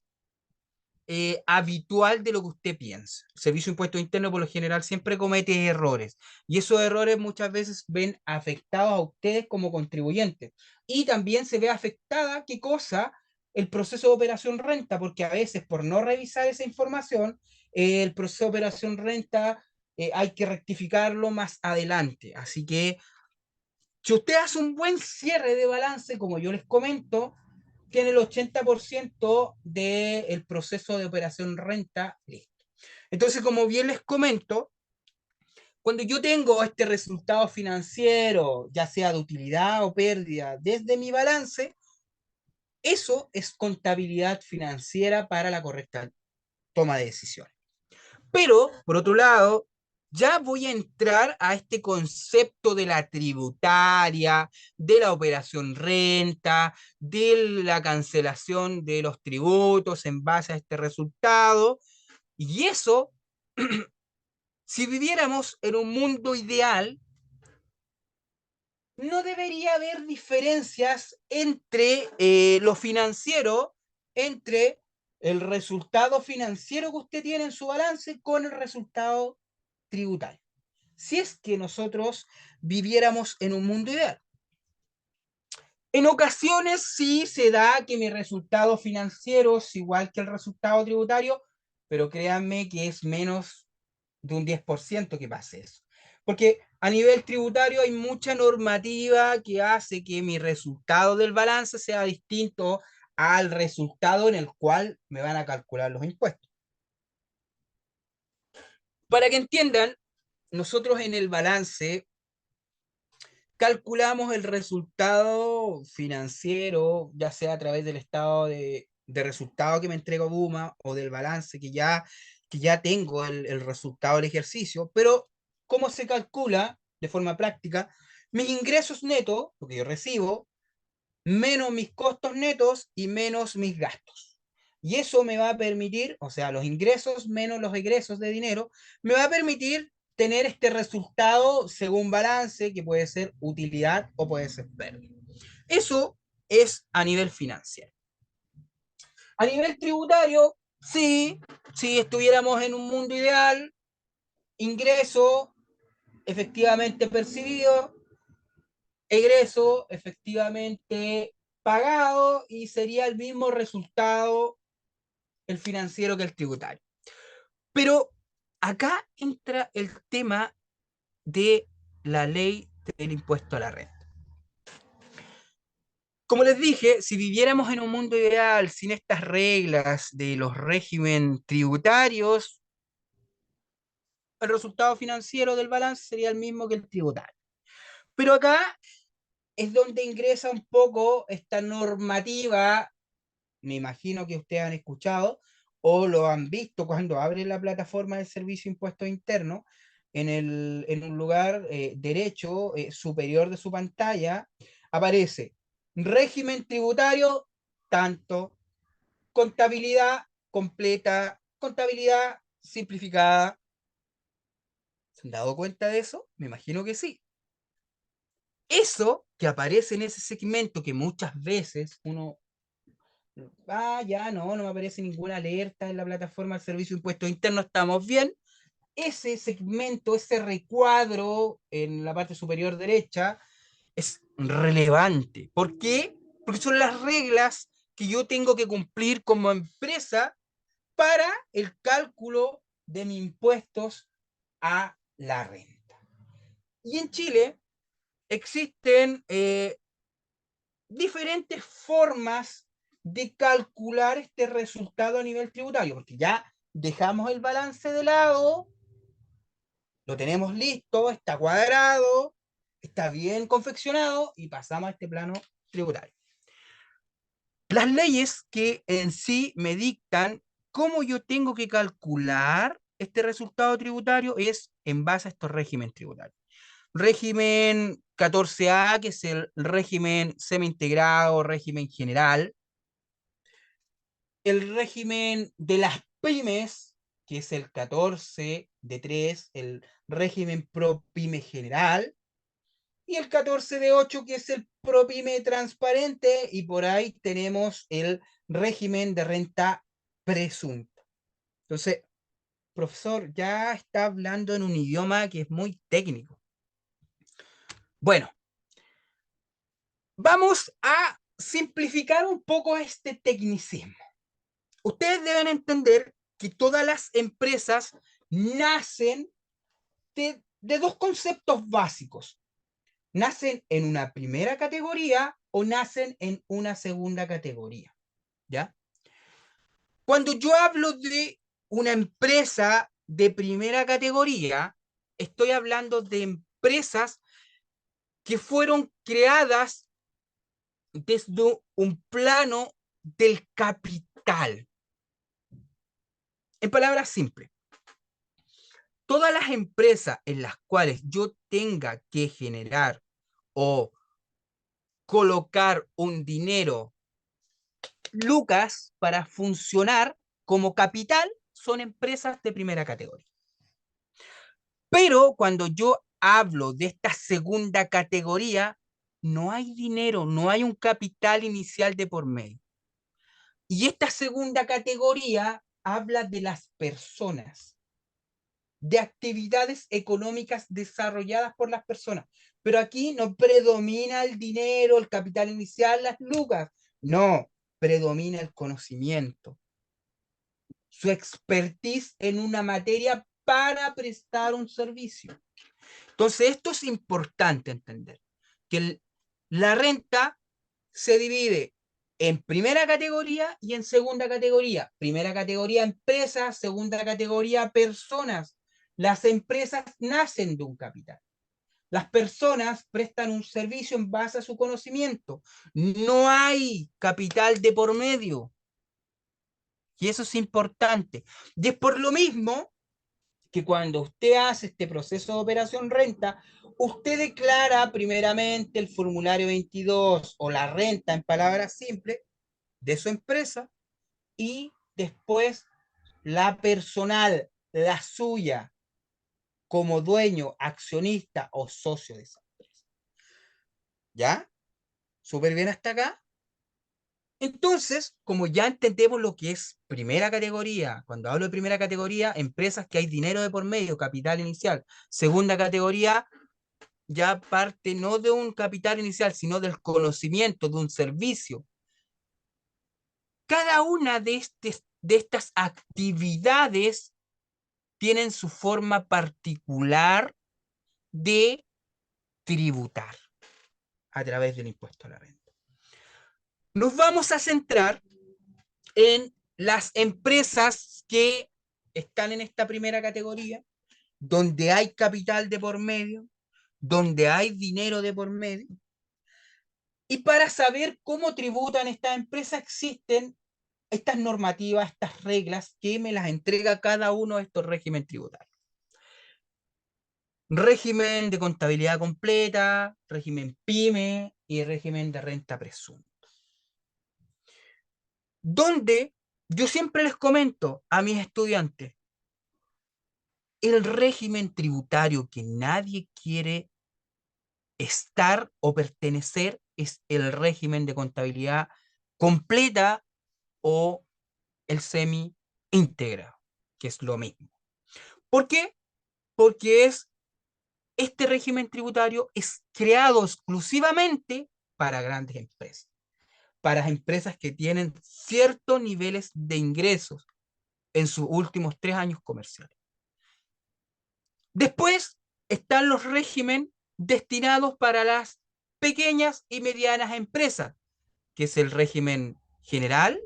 habitual de lo que usted piensa. El Servicio de Impuestos Internos por lo general siempre comete errores y esos errores muchas veces ven afectados a ustedes como contribuyentes y también se ve afectada, ¿qué cosa? El proceso de operación renta, porque a veces por no revisar esa información, el proceso de operación renta hay que rectificarlo más adelante. Así que si usted hace un buen cierre de balance, como yo les comento, tiene el 80% del proceso de operación renta listo. Entonces, como bien les comento, cuando yo tengo este resultado financiero, ya sea de utilidad o pérdida, desde mi balance, eso es contabilidad financiera para la correcta toma de decisiones. Pero, por otro lado, ya voy a entrar a este concepto de la tributaria, de la operación renta, de la cancelación de los tributos en base a este resultado. Y eso, si viviéramos en un mundo ideal, no debería haber diferencias entre lo financiero, entre el resultado financiero que usted tiene en su balance con el resultado tributario. Si es que nosotros viviéramos en un mundo ideal. En ocasiones sí se da que mi resultado financiero es igual que el resultado tributario, pero créanme que es menos de un 10% que pase eso. Porque a nivel tributario hay mucha normativa que hace que mi resultado del balance sea distinto al resultado en el cual me van a calcular los impuestos. Para que entiendan, nosotros en el balance calculamos el resultado financiero, ya sea a través del estado de resultado que me entrega Buma o del balance que ya tengo el resultado del ejercicio, pero ¿cómo se calcula de forma práctica? Mis ingresos netos, lo que yo recibo, menos mis costos netos y menos mis gastos. Y eso me va a permitir, o sea, los ingresos menos los egresos de dinero, me va a permitir obtener este resultado según balance, que puede ser utilidad o puede ser pérdida. Eso es a nivel financiero. A nivel tributario, sí, si estuviéramos en un mundo ideal, ingreso efectivamente percibido, egreso efectivamente pagado, y sería el mismo resultado el financiero que el tributario. Pero acá entra el tema de la ley del impuesto a la renta. Como les dije, si viviéramos en un mundo ideal sin estas reglas de los regímenes tributarios, el resultado financiero del balance sería el mismo que el tributario. Pero acá es donde ingresa un poco esta normativa. Me imagino que ustedes han escuchado o lo han visto cuando abren la plataforma del Servicio de Impuestos Internos, en un lugar derecho superior de su pantalla, aparece régimen tributario, tanto, contabilidad completa, contabilidad simplificada. ¿Se han dado cuenta de eso? Me imagino que sí. Eso que aparece en ese segmento, que muchas veces uno, ya no me aparece ninguna alerta en la plataforma del Servicio de Impuestos Internos, estamos bien. Ese segmento, ese recuadro en la parte superior derecha es relevante. ¿Por qué? Porque son las reglas que yo tengo que cumplir como empresa para el cálculo de mis impuestos a la renta. Y en Chile existen diferentes formas de calcular este resultado a nivel tributario, porque ya dejamos el balance de lado, lo tenemos listo, está cuadrado, está bien confeccionado, y pasamos a este plano tributario. Las leyes que en sí me dictan cómo yo tengo que calcular este resultado tributario es en base a estos regímenes tributarios. Régimen 14A, que es el régimen semi-integrado, régimen general. El régimen de las pymes, que es el 14D3, el régimen ProPyme general. Y el 14D8, que es el ProPyme transparente, y por ahí tenemos el régimen de renta presunta. Entonces, profesor, ya está hablando en un idioma que es muy técnico. Bueno, vamos a simplificar un poco este tecnicismo. Ustedes deben entender que todas las empresas nacen de dos conceptos básicos. Nacen en una primera categoría o nacen en una segunda categoría, ¿ya? Cuando yo hablo de una empresa de primera categoría, estoy hablando de empresas que fueron creadas desde un plano del capital. En palabras simples, todas las empresas en las cuales yo tenga que generar o colocar un dinero, lucas, para funcionar como capital, son empresas de primera categoría. Pero cuando yo hablo de esta segunda categoría, no hay dinero, no hay un capital inicial de por medio. Y esta segunda categoría habla de las personas, de actividades económicas desarrolladas por las personas. Pero aquí no predomina el dinero, el capital inicial, las lucas. No, predomina el conocimiento, su expertise en una materia para prestar un servicio. Entonces, esto es importante entender, que la renta se divide en primera categoría y en segunda categoría. Primera categoría, empresas; segunda categoría, personas. Las empresas nacen de un capital. Las personas prestan un servicio en base a su conocimiento. No hay capital de por medio. Y eso es importante. Y es por lo mismo que cuando usted hace este proceso de operación renta, usted declara primeramente el formulario 22 o la renta, en palabras simples, de su empresa, y después la personal, la suya. como dueño, accionista o socio de esa empresa. ¿Ya? ¿Súper bien hasta acá? Entonces, como ya entendemos lo que es primera categoría, cuando hablo de primera categoría, empresas que hay dinero de por medio, capital inicial. Segunda categoría, ya parte no de un capital inicial, sino del conocimiento, de un servicio. Cada una de estas actividades tienen su forma particular de tributar a través del impuesto a la renta. Nos vamos a centrar en las empresas que están en esta primera categoría, donde hay capital de por medio, donde hay dinero de por medio. Y para saber cómo tributan estas empresas existen estas normativas, estas reglas que me las entrega cada uno de estos regímenes tributarios. Régimen de contabilidad completa, régimen PYME y régimen de renta presunta. Donde yo siempre les comento a mis estudiantes, el régimen tributario que nadie quiere estar o pertenecer es el régimen de contabilidad completa o el semi-integrado, que es lo mismo. ¿Por qué? Porque este régimen tributario es creado exclusivamente para grandes empresas, para empresas que tienen ciertos niveles de ingresos en sus últimos 3 años comerciales. Después están los regímenes destinados para las pequeñas y medianas empresas, que es el régimen general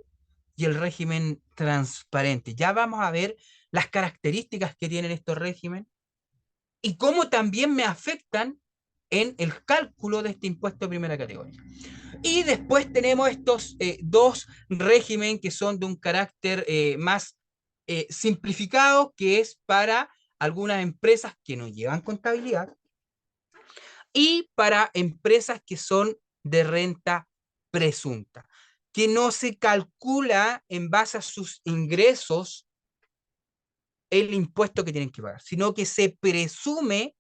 y el régimen transparente. Ya vamos a ver las características que tienen estos regímenes y cómo también me afectan en el cálculo de este impuesto de primera categoría. Y después tenemos estos dos regímenes que son de un carácter más simplificado, que es para algunas empresas que no llevan contabilidad y para empresas que son de renta presunta, que no se calcula en base a sus ingresos el impuesto que tienen que pagar, sino que se presume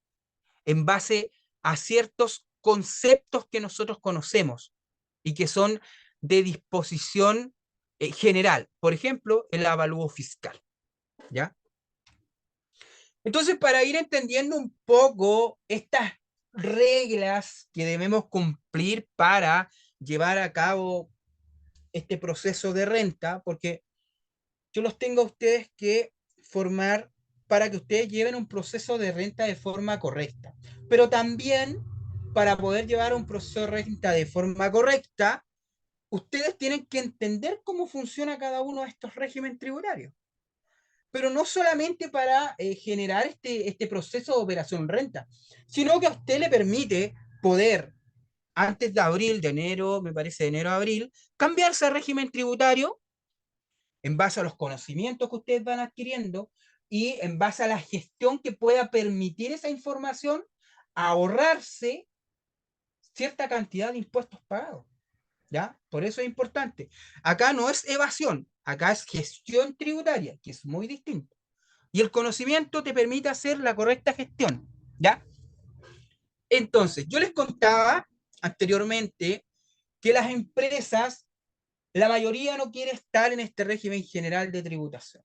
en base a ciertos conceptos que nosotros conocemos y que son de disposición general. Por ejemplo, el avalúo fiscal. ¿Ya? Entonces, para ir entendiendo un poco estas reglas que debemos cumplir para llevar a cabo este proceso de renta, porque yo los tengo a ustedes que formar para que ustedes lleven un proceso de renta de forma correcta. Pero también para poder llevar un proceso de renta de forma correcta, ustedes tienen que entender cómo funciona cada uno de estos regímenes tributarios. Pero no solamente para generar este proceso de operación renta, sino que a usted le permite poder, antes de abril, de enero, me parece de enero a abril, cambiarse a régimen tributario en base a los conocimientos que ustedes van adquiriendo y en base a la gestión que pueda permitir esa información, ahorrarse cierta cantidad de impuestos pagados. ¿Ya? Por eso es importante. Acá no es evasión, acá es gestión tributaria, que es muy distinto. Y el conocimiento te permite hacer la correcta gestión. ¿Ya? Entonces, yo les contaba anteriormente que las empresas, la mayoría no quiere estar en este régimen general de tributación.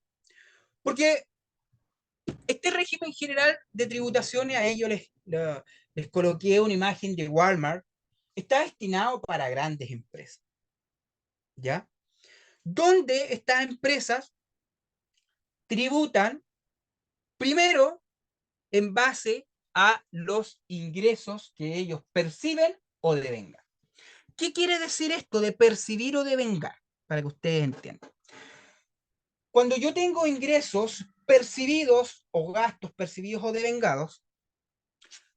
Porque este régimen general de tributación, a ellos les coloqué una imagen de Walmart, está destinado para grandes empresas. ¿Ya? Donde estas empresas tributan primero en base a los ingresos que ellos perciben o devengan. ¿Qué quiere decir esto de percibir o devengar? Para que ustedes entiendan. Cuando yo tengo ingresos percibidos o gastos percibidos o devengados,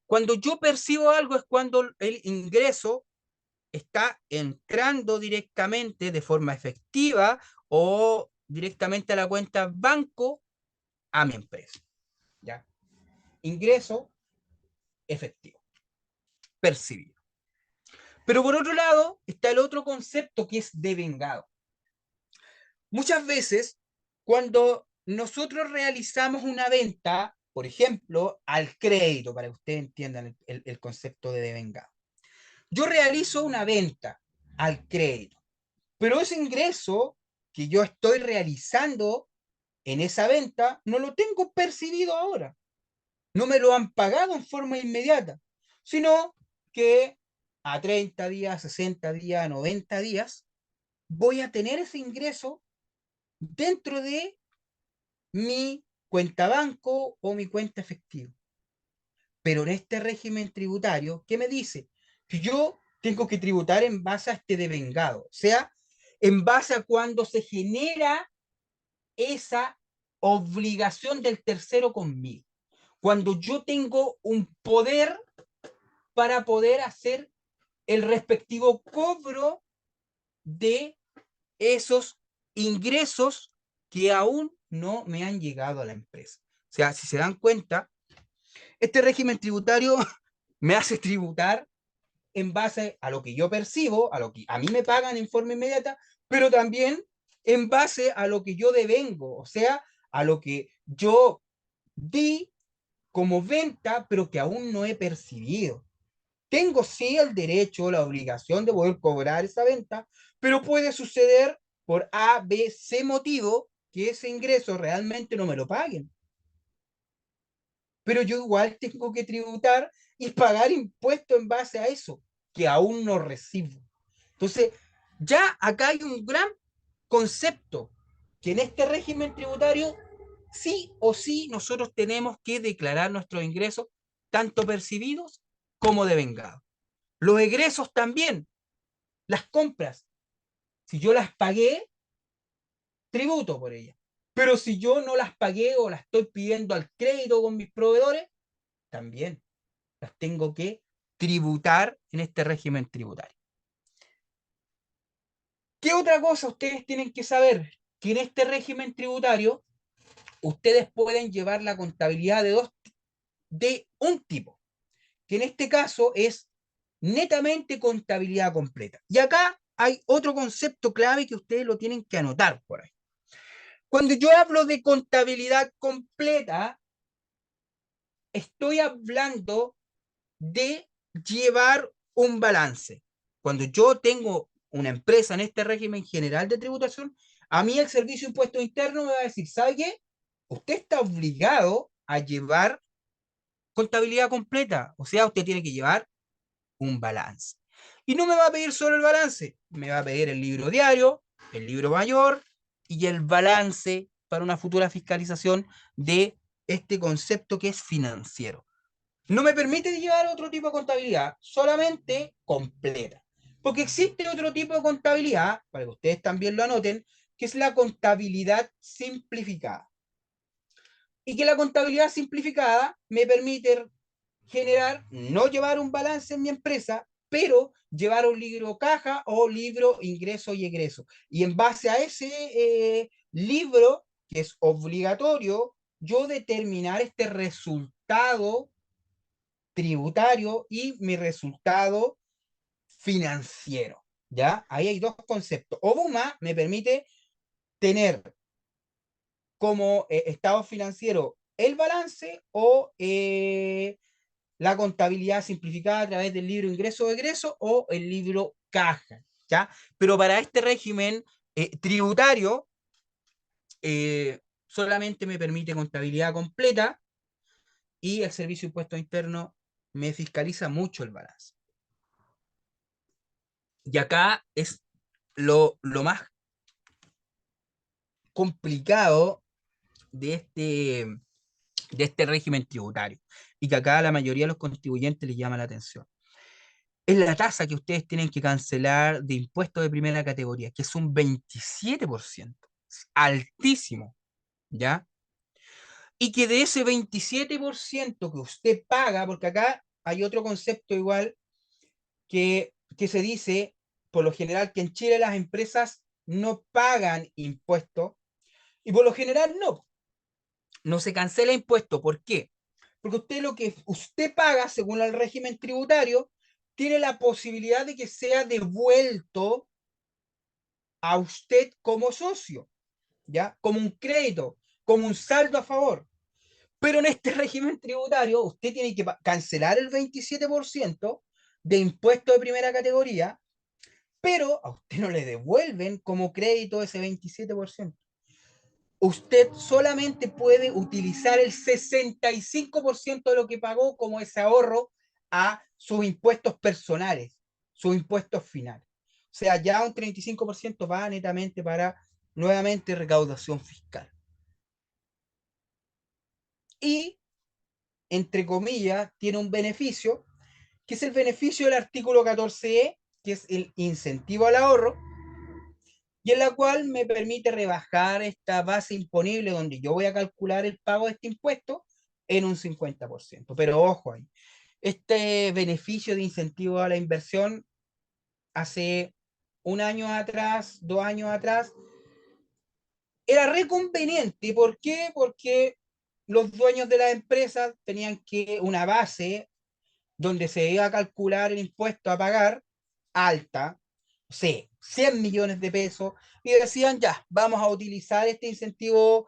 cuando yo percibo algo es cuando el ingreso está entrando directamente de forma efectiva o directamente a la cuenta banco a mi empresa. ¿Ya? Ingreso efectivo, percibido. Pero por otro lado está el otro concepto que es devengado. Muchas veces, cuando nosotros realizamos una venta por ejemplo, al crédito, para que ustedes entiendan el concepto de devengado. Yo realizo una venta al crédito, pero ese ingreso que yo estoy realizando en esa venta no lo tengo percibido ahora. No me lo han pagado en forma inmediata, sino que a 30 días, 60 días, 90 días, voy a tener ese ingreso dentro de mi cuenta banco o mi cuenta efectiva. Pero en este régimen tributario, ¿qué me dice? Que yo tengo que tributar en base a este devengado, o sea, en base a cuando se genera esa obligación del tercero conmigo. Cuando yo tengo un poder para poder hacer el respectivo cobro de esos ingresos que aún no me han llegado a la empresa. O sea, si se dan cuenta, este régimen tributario me hace tributar en base a lo que yo percibo, a lo que a mí me pagan en forma inmediata, pero también en base a lo que yo devengo, o sea, a lo que yo di como venta, pero que aún no he percibido. Tengo sí el derecho, la obligación de poder cobrar esa venta, pero puede suceder por A, B, C motivo que ese ingreso realmente no me lo paguen. Pero yo igual tengo que tributar y pagar impuestos en base a eso, que aún no recibo. Entonces, ya acá hay un gran concepto, que en este régimen tributario, sí o sí, nosotros tenemos que declarar nuestros ingresos, tanto percibidos como devengados. Los egresos también, las compras, si yo las pagué, tributo por ellas. Pero si yo no las pagué o las estoy pidiendo al crédito con mis proveedores, también las tengo que tributar en este régimen tributario. ¿Qué otra cosa ustedes tienen que saber? Que en este régimen tributario ustedes pueden llevar la contabilidad de un tipo, que en este caso es netamente contabilidad completa. Y acá hay otro concepto clave que ustedes lo tienen que anotar por ahí. Cuando yo hablo de contabilidad completa, estoy hablando de llevar un balance. Cuando yo tengo una empresa en este régimen general de tributación, a mí el Servicio de Impuestos Internos me va a decir, ¿sabe qué? Usted está obligado a llevar contabilidad completa, o sea, usted tiene que llevar un balance. Y no me va a pedir solo el balance, me va a pedir el libro diario, el libro mayor y el balance para una futura fiscalización de este concepto que es financiero. No me permite llevar otro tipo de contabilidad, solamente completa. Porque existe otro tipo de contabilidad, para que ustedes también lo anoten, que es la contabilidad simplificada. Y que la contabilidad simplificada me permite generar, no llevar un balance en mi empresa, pero llevar un libro caja o libro ingreso y egreso. Y en base a ese libro, que es obligatorio, yo determinar este resultado tributario y mi resultado financiero. ¿Ya? Ahí hay dos conceptos. OBUMA me permite tener como estado financiero el balance o la contabilidad simplificada a través del libro ingreso o egreso o el libro caja. ¿Ya? Pero para este régimen tributario solamente me permite contabilidad completa y el Servicio de Impuestos Internos me fiscaliza mucho el balance. Y acá es lo más complicado de este régimen tributario y que acá a la mayoría de los contribuyentes les llama la atención. Es la tasa que ustedes tienen que cancelar de impuestos de primera categoría, que es un 27%, altísimo, ¿ya? Y que de ese 27% que usted paga, porque acá hay otro concepto igual que se dice, por lo general, que en Chile las empresas no pagan impuestos, y por lo general no se cancela impuesto. ¿Por qué? Porque usted lo que usted paga según el régimen tributario tiene la posibilidad de que sea devuelto a usted como socio, ¿ya? Como un crédito, como un saldo a favor. Pero en este régimen tributario, usted tiene que cancelar el 27% de impuestos de primera categoría, pero a usted no le devuelven como crédito ese 27%. Usted solamente puede utilizar el 65% de lo que pagó como ese ahorro a sus impuestos personales, sus impuestos finales. O sea, ya un 35% va netamente para, nuevamente, recaudación fiscal. Y, entre comillas, tiene un beneficio, que es el beneficio del artículo 14E, que es el incentivo al ahorro, y en la cual me permite rebajar esta base imponible donde yo voy a calcular el pago de este impuesto en un 50%. Pero ojo ahí, este beneficio de incentivo a la inversión hace un año atrás, 2 años atrás, era reconveniente. ¿Por qué? Porque los dueños de las empresas tenían que una base donde se iba a calcular el impuesto a pagar alta, sí, 100 millones de pesos, y decían ya, vamos a utilizar este incentivo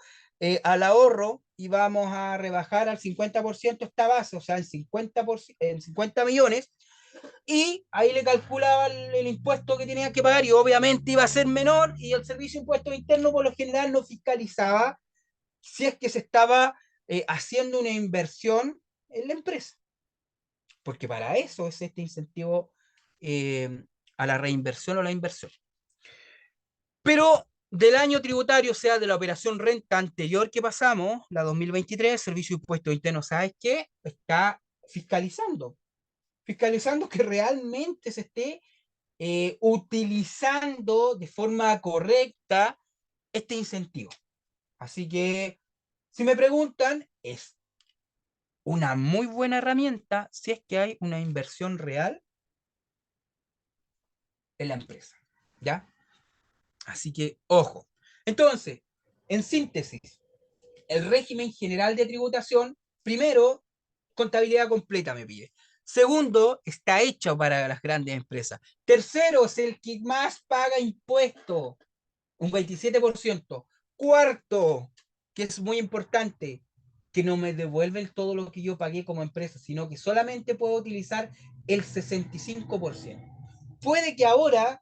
al ahorro y vamos a rebajar al 50% esta base, o sea, en 50 millones, y ahí le calculaba el impuesto que tenía que pagar y obviamente iba a ser menor y el Servicio de Impuestos Internos por lo general no fiscalizaba si es que se estaba haciendo una inversión en la empresa, porque para eso es este incentivo a la reinversión o la inversión. Pero del año tributario, o sea, de la operación renta anterior que pasamos, la 2023, Servicio de Impuestos Internos, ¿sabes qué? Está fiscalizando que realmente se esté utilizando de forma correcta este incentivo. Así que, si me preguntan, es una muy buena herramienta si es que hay una inversión real en la empresa, ¿ya? Así que, ojo. Entonces, en síntesis, el régimen general de tributación, primero, contabilidad completa me pide. Segundo, está hecho para las grandes empresas. Tercero, es el que más paga impuestos, un 27%. Cuarto, que es muy importante, que no me devuelven todo lo que yo pagué como empresa, sino que solamente puedo utilizar el 65%. Puede que ahora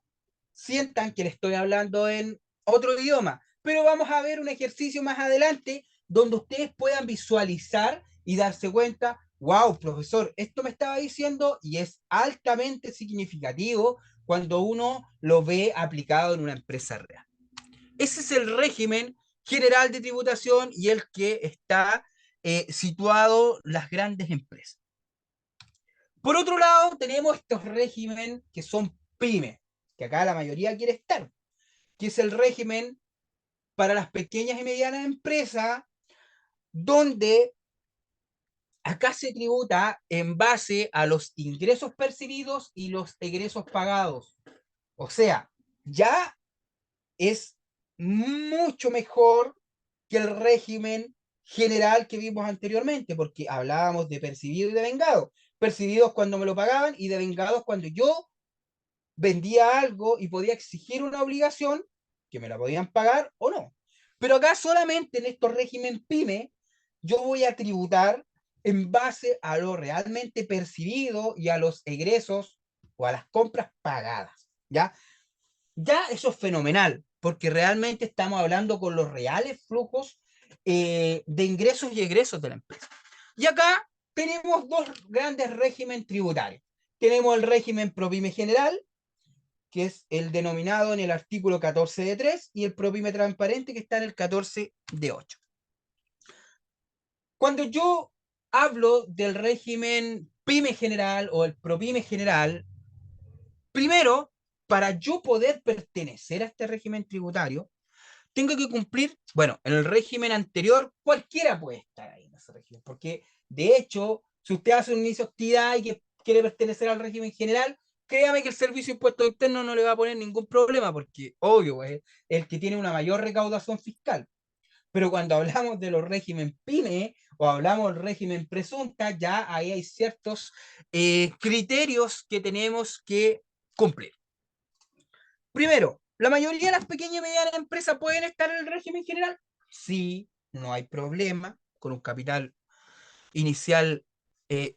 sientan que le estoy hablando en otro idioma, pero vamos a ver un ejercicio más adelante donde ustedes puedan visualizar y darse cuenta, wow, profesor, esto me estaba diciendo y es altamente significativo cuando uno lo ve aplicado en una empresa real. Ese es el régimen general de tributación y el que está situado las grandes empresas. Por otro lado, tenemos estos regímenes que son pymes, que acá la mayoría quiere estar, que es el régimen para las pequeñas y medianas empresas, donde acá se tributa en base a los ingresos percibidos y los egresos pagados. O sea, ya es mucho mejor que el régimen general que vimos anteriormente, porque hablábamos de percibido y de vengado. Percibidos cuando me lo pagaban y devengados cuando yo vendía algo y podía exigir una obligación que me la podían pagar o no. Pero acá solamente en estos régimen PYME yo voy a tributar en base a lo realmente percibido y a los egresos o a las compras pagadas, ¿ya? Ya eso es fenomenal, porque realmente estamos hablando con los reales flujos de ingresos y egresos de la empresa. Y acá tenemos dos grandes regímenes tributarios. Tenemos el régimen ProPyme general, que es el denominado en el artículo 14 de 3, y el ProPyme transparente, que está en el 14 de 8. Cuando yo hablo del régimen PYME general o el ProPyme general, primero, para yo poder pertenecer a este régimen tributario, tengo que cumplir, bueno, en el régimen anterior, cualquiera puede estar ahí en ese régimen, porque de hecho, si usted hace un inicio de actividad y que quiere pertenecer al régimen general, créame que el Servicio de Impuestos Internos no le va a poner ningún problema, porque obvio, es el que tiene una mayor recaudación fiscal. Pero cuando hablamos de los régimen PYME o hablamos del régimen presunta, ya ahí hay ciertos criterios que tenemos que cumplir. Primero, ¿la mayoría de las pequeñas y medianas empresas pueden estar en el régimen general? Sí, no hay problema, con un capital inicial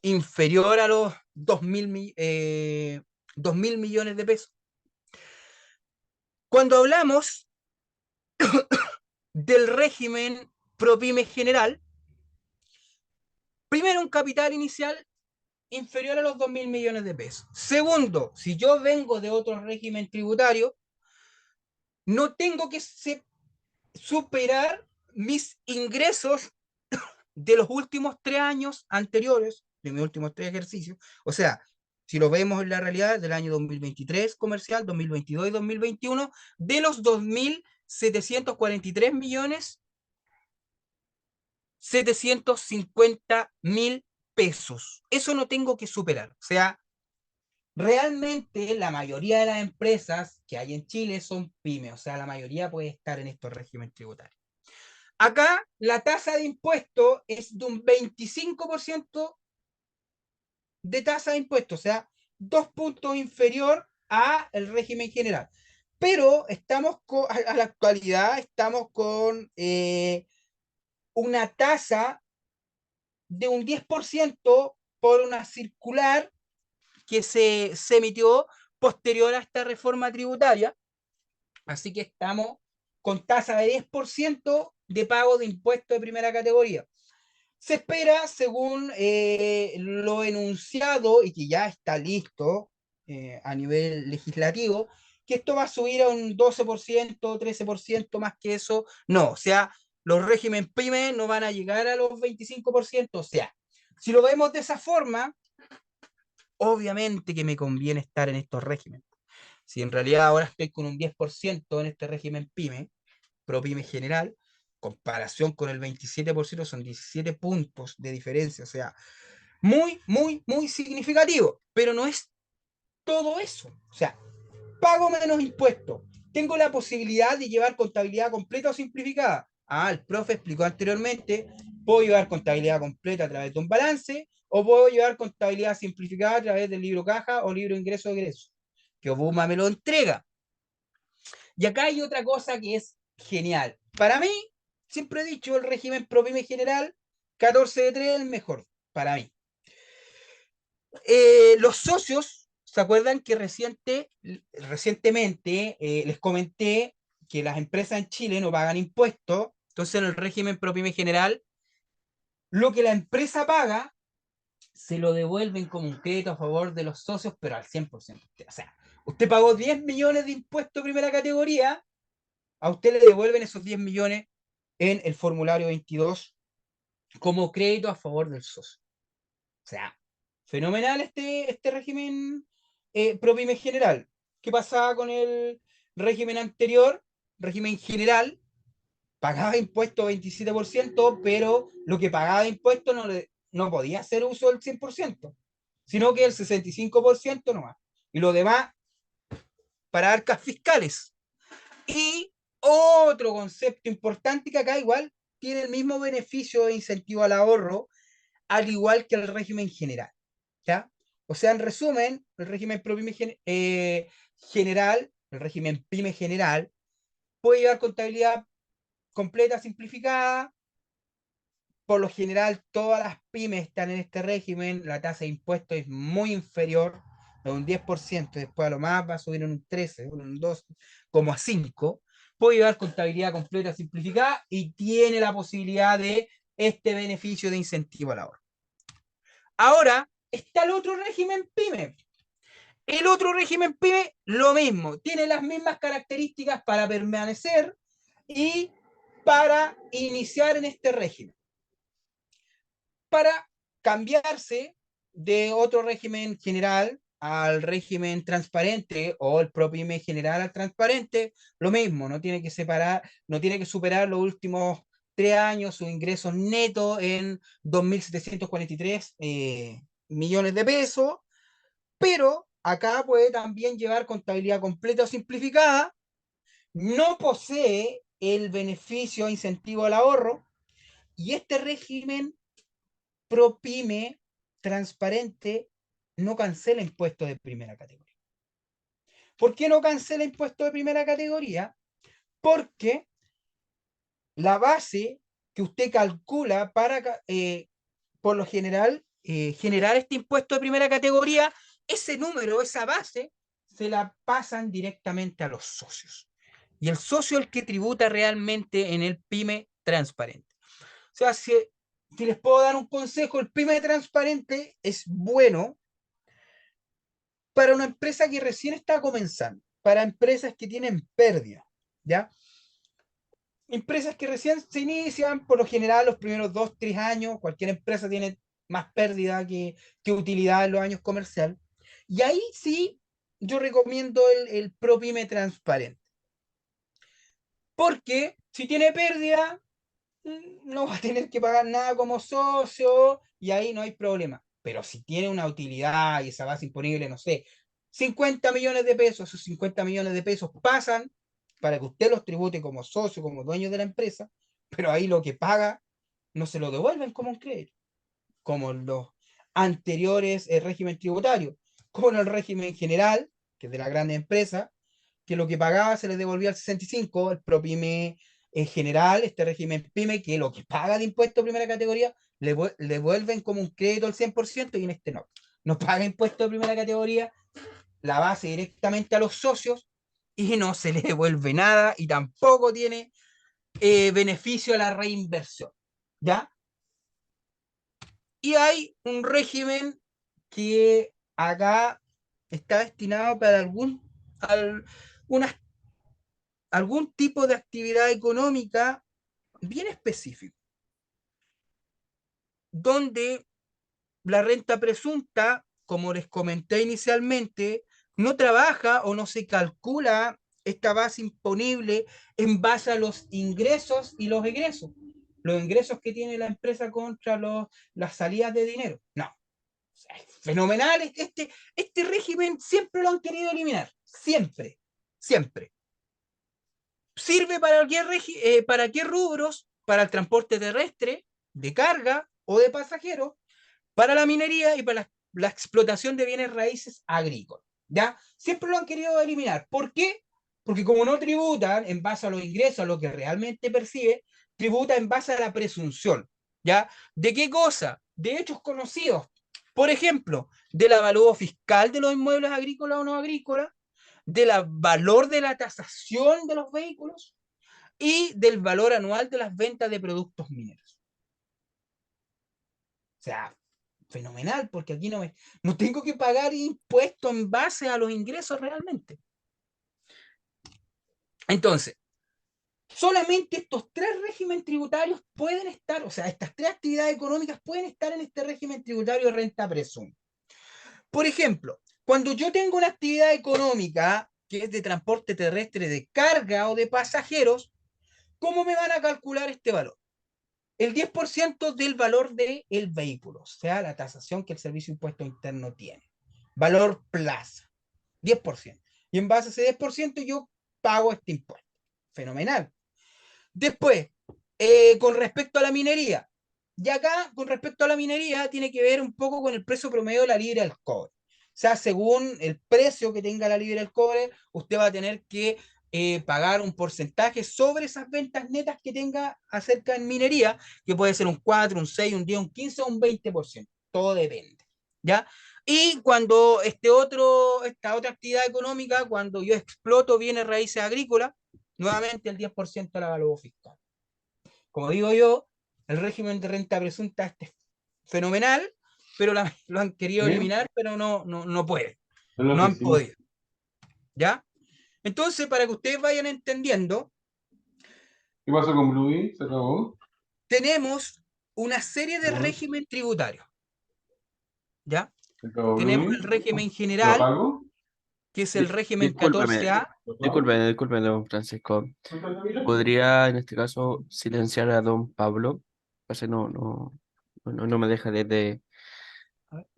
inferior a los 2.000 millones de pesos. Cuando hablamos del régimen ProPyme general, primero un capital inicial inferior a los 2.000 millones de pesos. Segundo, si yo vengo de otro régimen tributario, no tengo que superar mis ingresos de los últimos 3 años anteriores, de mis últimos 3 ejercicios. O sea, si lo vemos en la realidad del año 2023 comercial, 2022 y 2021, de los 2.743 millones, 750.000 pesos. Eso no tengo que superar. O sea, realmente la mayoría de las empresas que hay en Chile son pymes, o sea, la mayoría puede estar en estos regímenes tributarios. Acá la tasa de impuesto es de un 25% de tasa de impuesto, o sea, 2 puntos inferior a el régimen general. Pero estamos a la actualidad estamos con una tasa de un 10% por una circular que se emitió posterior a esta reforma tributaria. Así que estamos con tasa de 10% de pago de impuestos de primera categoría. Se espera, según lo enunciado y que ya está listo a nivel legislativo, que esto va a subir a un 12%, 13% más que eso. No, o sea, los regímenes PYME no van a llegar a los 25%. O sea, si lo vemos de esa forma, obviamente que me conviene estar en estos regímenes. Si en realidad ahora estoy con un 10% en este régimen PYME, ProPyme general, comparación con el 27% son 17 puntos de diferencia, o sea, muy, muy, muy significativo, pero no es todo eso, o sea, pago menos impuestos, tengo la posibilidad de llevar contabilidad completa o simplificada. El profe explicó anteriormente, puedo llevar contabilidad completa a través de un balance, o puedo llevar contabilidad simplificada a través del libro caja o libro ingreso-egreso, que Obuma me lo entrega. Y acá hay otra cosa que es genial. Para mí, siempre he dicho, el régimen ProPyme general, 14 de 3 es el mejor, para mí. Los socios, ¿se acuerdan que recientemente les comenté que las empresas en Chile no pagan impuestos? Entonces, en el régimen ProPyme general, lo que la empresa paga, se lo devuelven como un crédito a favor de los socios, pero al 100%. O sea, usted pagó 10 millones de impuestos de primera categoría, a usted le devuelven esos 10 millones en el formulario 22 como crédito a favor del socio. O sea, fenomenal este régimen ProPyme general. ¿Qué pasaba con el régimen anterior? Régimen general, pagaba impuestos 27%, pero lo que pagaba de impuestos no podía hacer uso del 100%, sino que el 65% nomás. Y lo demás para arcas fiscales. Y otro concepto importante que acá igual tiene el mismo beneficio de incentivo al ahorro, al igual que el régimen general. ¿Ya? O sea, en resumen, el régimen ProPyme general, el régimen PYME general, puede llevar contabilidad completa, simplificada. Por lo general, todas las pymes están en este régimen, la tasa de impuestos es muy inferior, de un 10%, después a lo más va a subir en un 13, un 2,5%. Puede llevar contabilidad completa simplificada y tiene la posibilidad de este beneficio de incentivo al ahorro. Ahora está el otro régimen PYME. El otro régimen PYME, lo mismo, tiene las mismas características para permanecer y para iniciar en este régimen. Para cambiarse de otro régimen general al régimen transparente o el ProPyme general al transparente, lo mismo, no tiene que superar los últimos 3 años sus ingresos netos en 2.743 millones de pesos, pero acá puede también llevar contabilidad completa o simplificada, no posee el beneficio incentivo al ahorro, y este régimen ProPyme transparente no cancela impuestos de primera categoría. ¿Por qué no cancela impuestos de primera categoría? Porque la base que usted calcula por lo general, generar este impuesto de primera categoría, ese número, esa base, se la pasan directamente a los socios. Y el socio es el que tributa realmente en el PYME transparente. O sea, si les puedo dar un consejo, el PYME transparente es bueno para una empresa que recién está comenzando, para empresas que tienen pérdida, ¿ya? Empresas que recién se inician, por lo general, los primeros 2, 3 años, cualquier empresa tiene más pérdida que utilidad en los años comerciales. Y ahí sí, yo recomiendo el ProPyme transparente. Porque si tiene pérdida, no va a tener que pagar nada como socio y ahí no hay problema. Pero si tiene una utilidad y esa base imponible, no sé, 50 millones de pesos, esos 50 millones de pesos pasan para que usted los tribute como socio, como dueño de la empresa, pero ahí lo que paga no se lo devuelven como un crédito, como los anteriores régimen tributario, como en el régimen general, que es de la gran empresa, que lo que pagaba se le devolvía al 65, el ProPyme en general, este régimen PYME, que lo que paga de impuesto de primera categoría, le devuelven como un crédito al 100% y en este no. No paga impuesto de primera categoría, la base directamente a los socios y no se le devuelve nada y tampoco tiene beneficio a la reinversión. ¿Ya? Y hay un régimen que acá está destinado para algún tipo de actividad económica bien específico, donde la renta presunta, como les comenté inicialmente, no trabaja o no se calcula esta base imponible en base a los ingresos y los egresos. Los ingresos que tiene la empresa contra las salidas de dinero. No. O sea, es fenomenal. Este régimen siempre lo han querido eliminar. Siempre. Siempre. Sirve para qué rubros, para el transporte terrestre, de carga o de pasajeros, para la minería y para la explotación de bienes raíces agrícolas. ¿Ya? Siempre lo han querido eliminar. ¿Por qué? Porque como no tributan en base a los ingresos, a lo que realmente percibe, tributa en base a la presunción. ¿Ya? ¿De qué cosa? De hechos conocidos. Por ejemplo, del avalúo fiscal de los inmuebles agrícolas o no agrícolas, del valor de la tasación de los vehículos y del valor anual de las ventas de productos mineros. O sea, fenomenal, porque aquí no tengo que pagar impuestos en base a los ingresos realmente. Entonces, solamente estos 3 regímenes tributarios pueden estar, o sea, estas 3 actividades económicas pueden estar en este régimen tributario de renta presunta. Por ejemplo, cuando yo tengo una actividad económica que es de transporte terrestre de carga o de pasajeros, ¿cómo me van a calcular este valor? El 10% del valor del vehículo, o sea, la tasación que el Servicio de Impuesto Interno tiene. Valor plaza, 10%. Y en base a ese 10% yo pago este impuesto. Fenomenal. Después, con respecto a la minería. Y acá, con respecto a la minería, tiene que ver un poco con el precio promedio de la libra del cobre. O sea, según el precio que tenga la libra del cobre, usted va a tener que pagar un porcentaje sobre esas ventas netas que tenga acerca en minería, que puede ser un 4, un 6, un 10, un 15 o un 20%. Todo depende. ¿Ya? Y cuando esta otra actividad económica, cuando yo exploto bienes raíces agrícolas, nuevamente el 10% de la evaluación fiscal. Como digo yo, el régimen de renta presunta es fenomenal, pero lo han querido eliminar, pero no pueden. No han podido. ¿Ya? Entonces, para que ustedes vayan entendiendo, ¿Qué pasó con Bluey? ¿Se acabó? tenemos una serie de régimen tributarios. ¿Ya? ¿Se acabó Tenemos Bluey? el régimen ¿Lo general, apago? que es el régimen Discúlpeme, 14A. discúlpeme, don Francisco. ¿Podría en este caso silenciar a don Pablo? Pues no me deja desde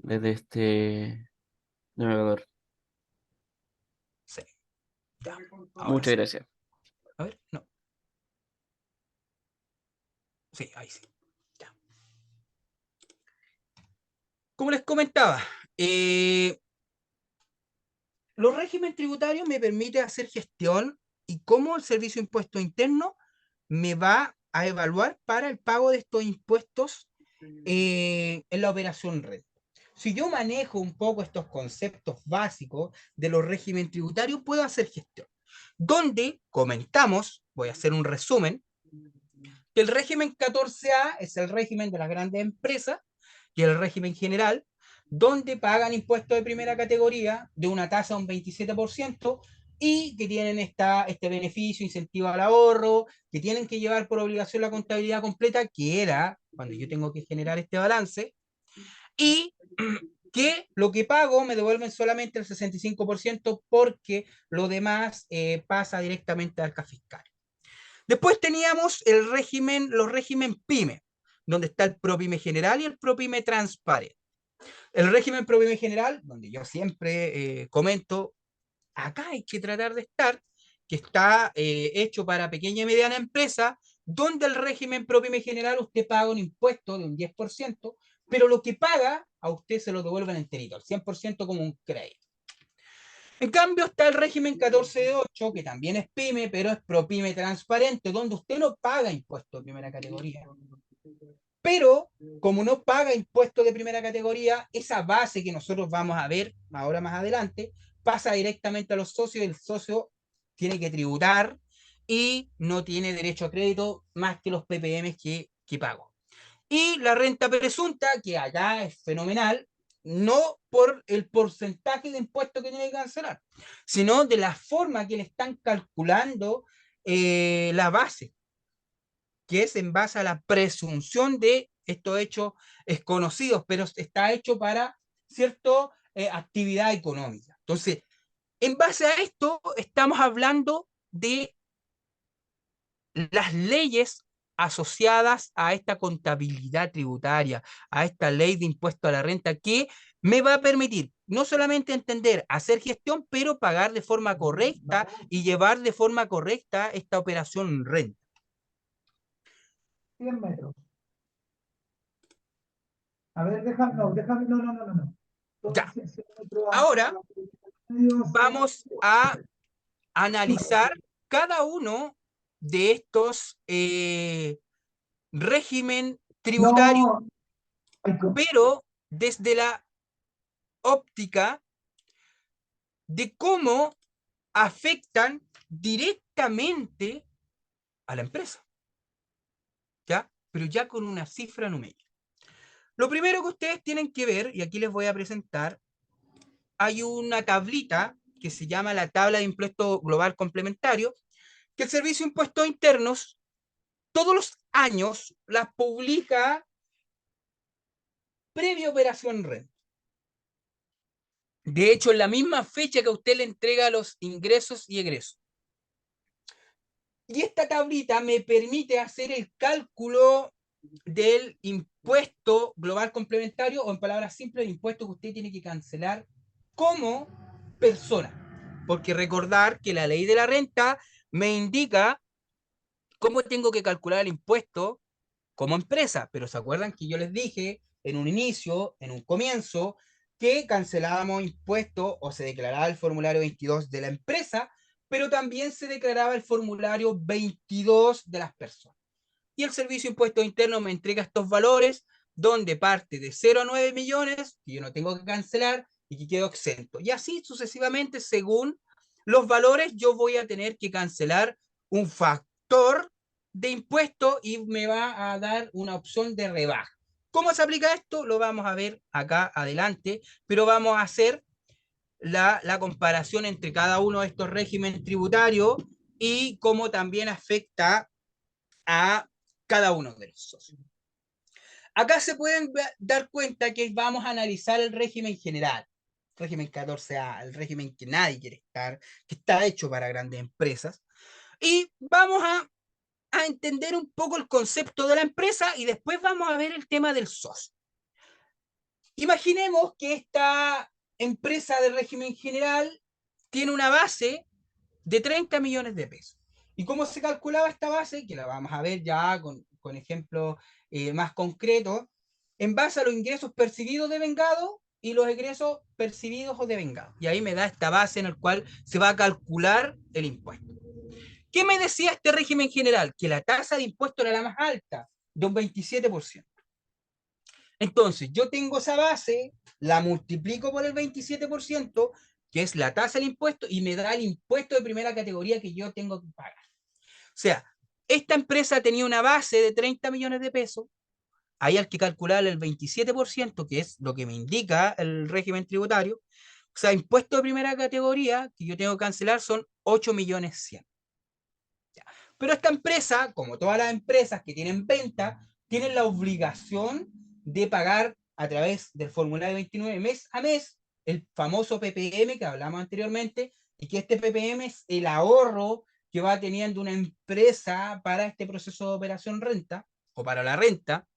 este navegador. Sí. Ya. Ahora Muchas sí. gracias. A ver, no. Sí, ahí sí. Ya. Como les comentaba, los regímenes tributarios me permiten hacer gestión y cómo el Servicio de Impuesto Interno me va a evaluar para el pago de estos impuestos en la operación red. Si yo manejo un poco estos conceptos básicos de los regímenes tributarios, puedo hacer gestión. Donde comentamos, voy a hacer un resumen, que el régimen 14A es el régimen de las grandes empresas y el régimen general, donde pagan impuestos de primera categoría de una tasa de un 27% y que tienen este beneficio, incentivo al ahorro, que tienen que llevar por obligación la contabilidad completa, que era cuando yo tengo que generar este balance, y que lo que pago me devuelven solamente el 65% porque lo demás pasa directamente al CAF fiscal. Después teníamos los régimen PYME, donde está el ProPyme general y el ProPyme transparente. El régimen ProPyme general, donde yo siempre comento, acá hay que tratar de estar, que está hecho para pequeña y mediana empresa, donde el régimen ProPyme general usted paga un impuesto de un 10%, pero lo que paga a usted se lo devuelven enterito, al 100% como un crédito. En cambio está el régimen 14 de 8, que también es PYME, pero es ProPyme transparente, donde usted no paga impuestos de primera categoría. Pero como no paga impuestos de primera categoría, esa base que nosotros vamos a ver ahora más adelante, pasa directamente a los socios, y el socio tiene que tributar y no tiene derecho a crédito más que los PPM que pago. Y la renta presunta, que allá es fenomenal, no por el porcentaje de impuestos que tiene que cancelar, sino de la forma que le están calculando la base, que es en base a la presunción de estos hechos conocidos, pero está hecho para cierta actividad económica. Entonces, en base a esto, estamos hablando de las leyes asociadas a esta contabilidad tributaria, a esta ley de impuesto a la renta, que me va a permitir no solamente entender, hacer gestión, pero pagar de forma correcta y llevar de forma correcta esta operación renta. 100 metros. A ver, déjame, no. Ya. Ahora vamos a analizar cada uno de estos régimen tributario, pero desde la óptica de cómo afectan directamente a la empresa, ¿ya? Pero ya con una cifra numérica. Lo primero que ustedes tienen que ver, y aquí les voy a presentar, hay una tablita que se llama la tabla de impuesto global complementario, que el Servicio de Impuestos Internos todos los años las publica previa operación renta. De hecho, en la misma fecha que usted le entrega los ingresos y egresos. Y esta tablita me permite hacer el cálculo del impuesto global complementario, o en palabras simples, el impuesto que usted tiene que cancelar como persona. Porque recordar que la ley de la renta me indica cómo tengo que calcular el impuesto como empresa. Pero ¿se acuerdan que yo les dije en un inicio, en un comienzo, que cancelábamos impuestos o se declaraba el formulario 22 de la empresa, pero también se declaraba el formulario 22 de las personas? Y el Servicio de Impuestos Internos me entrega estos valores, donde parte de 0 a 9 millones, que yo no tengo que cancelar y que quedo exento. Y así sucesivamente, según los valores, yo voy a tener que cancelar un factor de impuesto y me va a dar una opción de rebaja. ¿Cómo se aplica esto? Lo vamos a ver acá adelante, pero vamos a hacer la comparación entre cada uno de estos regímenes tributarios y cómo también afecta a cada uno de los socios. Acá se pueden dar cuenta que vamos a analizar el régimen general, régimen 14A, el régimen que nadie quiere estar, que está hecho para grandes empresas, y vamos a entender un poco el concepto de la empresa y después vamos a ver el tema del socio. Imaginemos que esta empresa de régimen general tiene una base de 30 millones de pesos. ¿Y cómo se calculaba esta base? Que la vamos a ver ya con ejemplos más concretos, en base a los ingresos percibidos de vengado y los egresos percibidos o devengados. Y ahí me da esta base en la cual se va a calcular el impuesto. ¿Qué me decía este régimen general? Que la tasa de impuesto era la más alta, de un 27%. Entonces, yo tengo esa base, la multiplico por el 27%, que es la tasa del impuesto, y me da el impuesto de primera categoría que yo tengo que pagar. O sea, esta empresa tenía una base de 30 millones de pesos, ahí hay que calcular el 27%, que es lo que me indica el régimen tributario. O sea, impuesto de primera categoría que yo tengo que cancelar son 8 millones 100. Pero esta empresa, como todas las empresas que tienen venta, tienen la obligación de pagar a través del formulario 29 mes a mes el famoso PPM que hablamos anteriormente, y que este PPM es el ahorro que va teniendo una empresa para este proceso de operación renta o para la renta,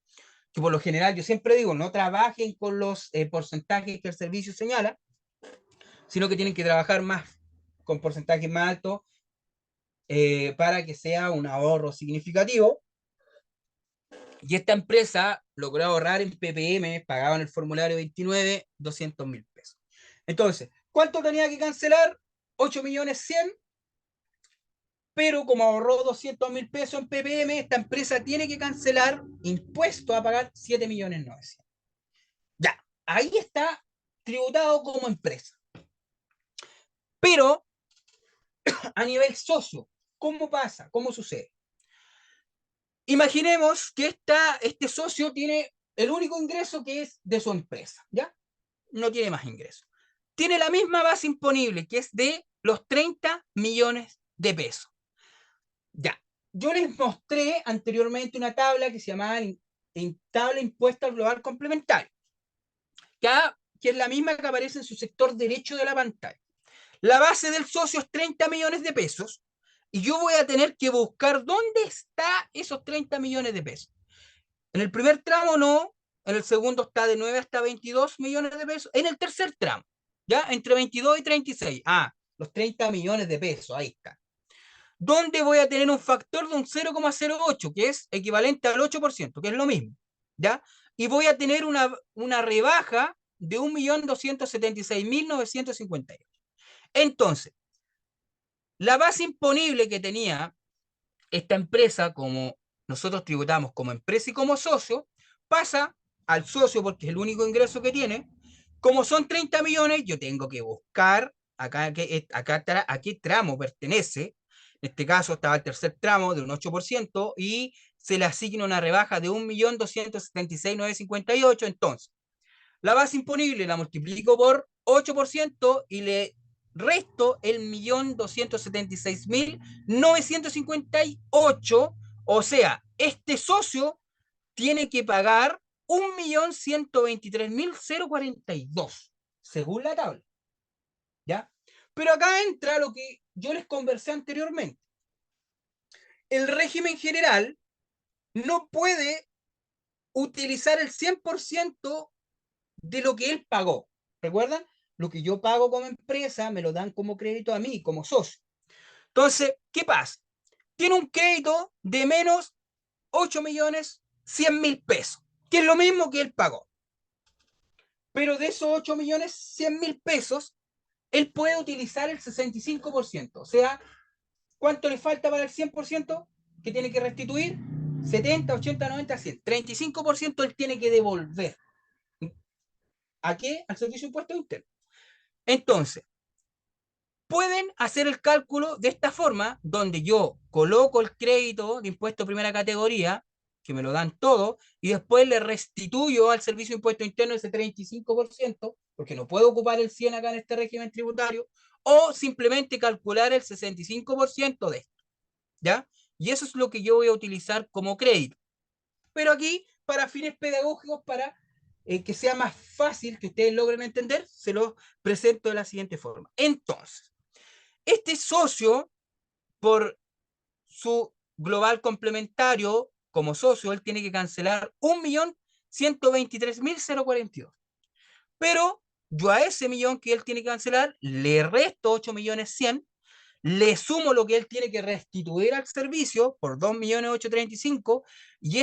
que por lo general yo siempre digo, no trabajen con los porcentajes que el servicio señala, sino que tienen que trabajar más con porcentajes más altos para que sea un ahorro significativo. Y esta empresa logró ahorrar en PPM, pagaban el formulario 29, 200.000 pesos. Entonces, ¿cuánto tenía que cancelar? 8 millones 100, pero como ahorró 200.000 pesos en PPM, esta empresa tiene que cancelar impuestos a pagar 7 millones 900. Ya, ahí está tributado como empresa. Pero a nivel socio, ¿cómo pasa? ¿Cómo sucede? Imaginemos que este socio tiene el único ingreso que es de su empresa, ¿ya? No tiene más ingresos. Tiene la misma base imponible, que es de los 30 millones de pesos. Ya, yo les mostré anteriormente una tabla que se llamaba tabla impuesta al global complementario, que es la misma que aparece en su sector derecho de la pantalla. La base del socio es 30 millones de pesos, y yo voy a tener que buscar dónde está esos 30 millones de pesos. En el primer tramo no, en el segundo está de 9 hasta 22 millones de pesos, en el tercer tramo, ¿ya? Entre 22 y 36. Los 30 millones de pesos, ahí está. ¿Dónde voy a tener un factor de un 0,08, que es equivalente al 8%, que es lo mismo, ¿ya? Y voy a tener una rebaja de 1.276.958. Entonces, la base imponible que tenía esta empresa, como nosotros tributamos como empresa y como socio, pasa al socio porque es el único ingreso que tiene. Como son 30 millones, yo tengo que buscar a qué tramo pertenece. En este caso estaba el tercer tramo de un 8% y se le asigna una rebaja de 1.276.958. Entonces, la base imponible la multiplico por 8% y le resto el 1.276.958. O sea, este socio tiene que pagar 1.123.042, según la tabla. ¿Ya? Pero acá entra lo que yo les conversé anteriormente. El régimen general no puede utilizar el 100% de lo que él pagó. ¿Recuerdan? Lo que yo pago como empresa me lo dan como crédito a mí, como socio. Entonces, ¿qué pasa? Tiene un crédito de menos 8.100.000 pesos, que es lo mismo que él pagó. Pero de esos 8.100.000 pesos, él puede utilizar el 65%. O sea, ¿cuánto le falta para el 100% que tiene que restituir? 70, 80, 90, 100. 35% él tiene que devolver. ¿A qué? Al servicio de impuestos internos. Entonces, pueden hacer el cálculo de esta forma, donde yo coloco el crédito de impuesto de primera categoría, que me lo dan todo, y después le restituyo al servicio de impuesto interno ese 35%, porque no puedo ocupar el 100 acá en este régimen tributario, o simplemente calcular el 65% de esto, ¿ya? Y eso es lo que yo voy a utilizar como crédito. Pero aquí, para fines pedagógicos, para que sea más fácil que ustedes logren entender, se los presento de la siguiente forma. Entonces, este socio, por su global complementario, como socio, él tiene que cancelar 1.123.042. Pero yo a ese millón que él tiene que cancelar, le resto 8.100.000, le sumo lo que él tiene que restituir al servicio por 2.835.000, y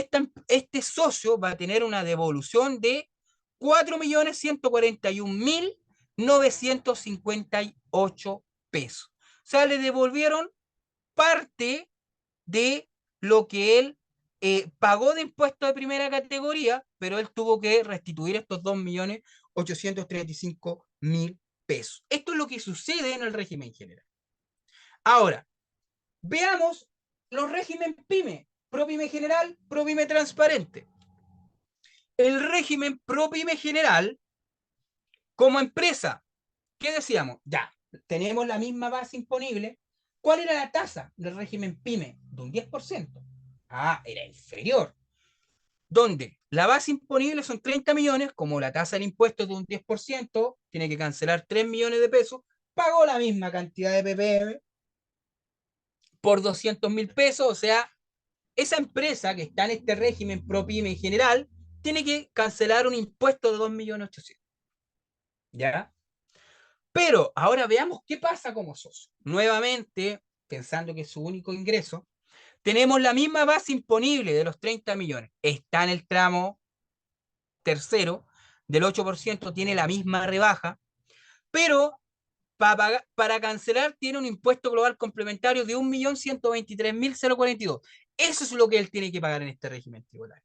este socio va a tener una devolución de 4.141.958 pesos. O sea, le devolvieron parte de lo que él pagó de impuestos de primera categoría, pero él tuvo que restituir estos 2.835.000 pesos. Esto es lo que sucede en el régimen general. Ahora, veamos los régimen PYME, ProPyme general, ProPyme transparente. El régimen ProPyme general, como empresa, ¿qué decíamos? Ya, tenemos la misma base imponible. ¿Cuál era la tasa del régimen PYME? De un 10%. Ah, era inferior. Donde la base imponible son 30 millones, como la tasa del impuesto es de un 10%, tiene que cancelar 3 millones de pesos, pagó la misma cantidad de ppm por 200.000 pesos, o sea, esa empresa que está en este régimen ProPyme en general, tiene que cancelar un impuesto de 2.800.000. ¿Ya? Pero ahora veamos qué pasa como socio. Nuevamente, pensando que es su único ingreso, tenemos la misma base imponible de los 30 millones. Está en el tramo tercero, del 8%, tiene la misma rebaja, pero para cancelar tiene un impuesto global complementario de 1.123.042. Eso es lo que él tiene que pagar en este régimen tributario.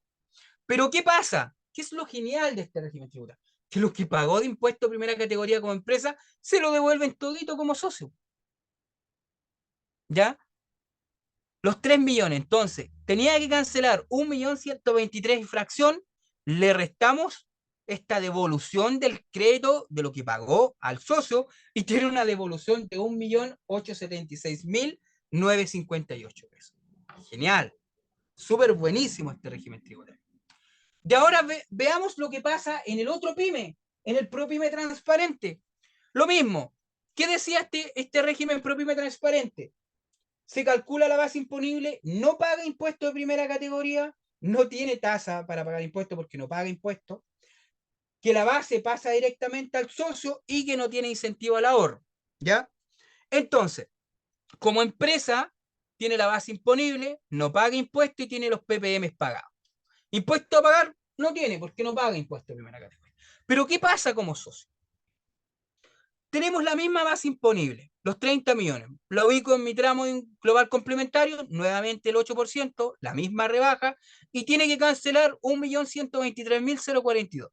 Pero ¿qué pasa? ¿Qué es lo genial de este régimen tributario? Que lo que pagó de impuesto primera categoría como empresa se lo devuelven todito como socio. ¿Ya? Los 3 millones. Entonces, tenía que cancelar 1.123.000 y fracción. Le restamos esta devolución del crédito de lo que pagó al socio y tiene una devolución de 1.876.958 pesos. Genial. Súper buenísimo este régimen tributario. Y ahora veamos lo que pasa en el otro PYME, en el ProPyme transparente. Lo mismo. ¿Qué decía este régimen ProPyme transparente? Se calcula la base imponible, no paga impuestos de primera categoría, no tiene tasa para pagar impuestos porque no paga impuestos, que la base pasa directamente al socio y que no tiene incentivo al ahorro. ¿Ya? Entonces, como empresa, tiene la base imponible, no paga impuestos y tiene los ppm pagados. Impuesto a pagar no tiene porque no paga impuesto de primera categoría. Pero ¿qué pasa como socio? Tenemos la misma base imponible, los 30 millones. Lo ubico en mi tramo global complementario, nuevamente el 8%, la misma rebaja, y tiene que cancelar 1.123.042.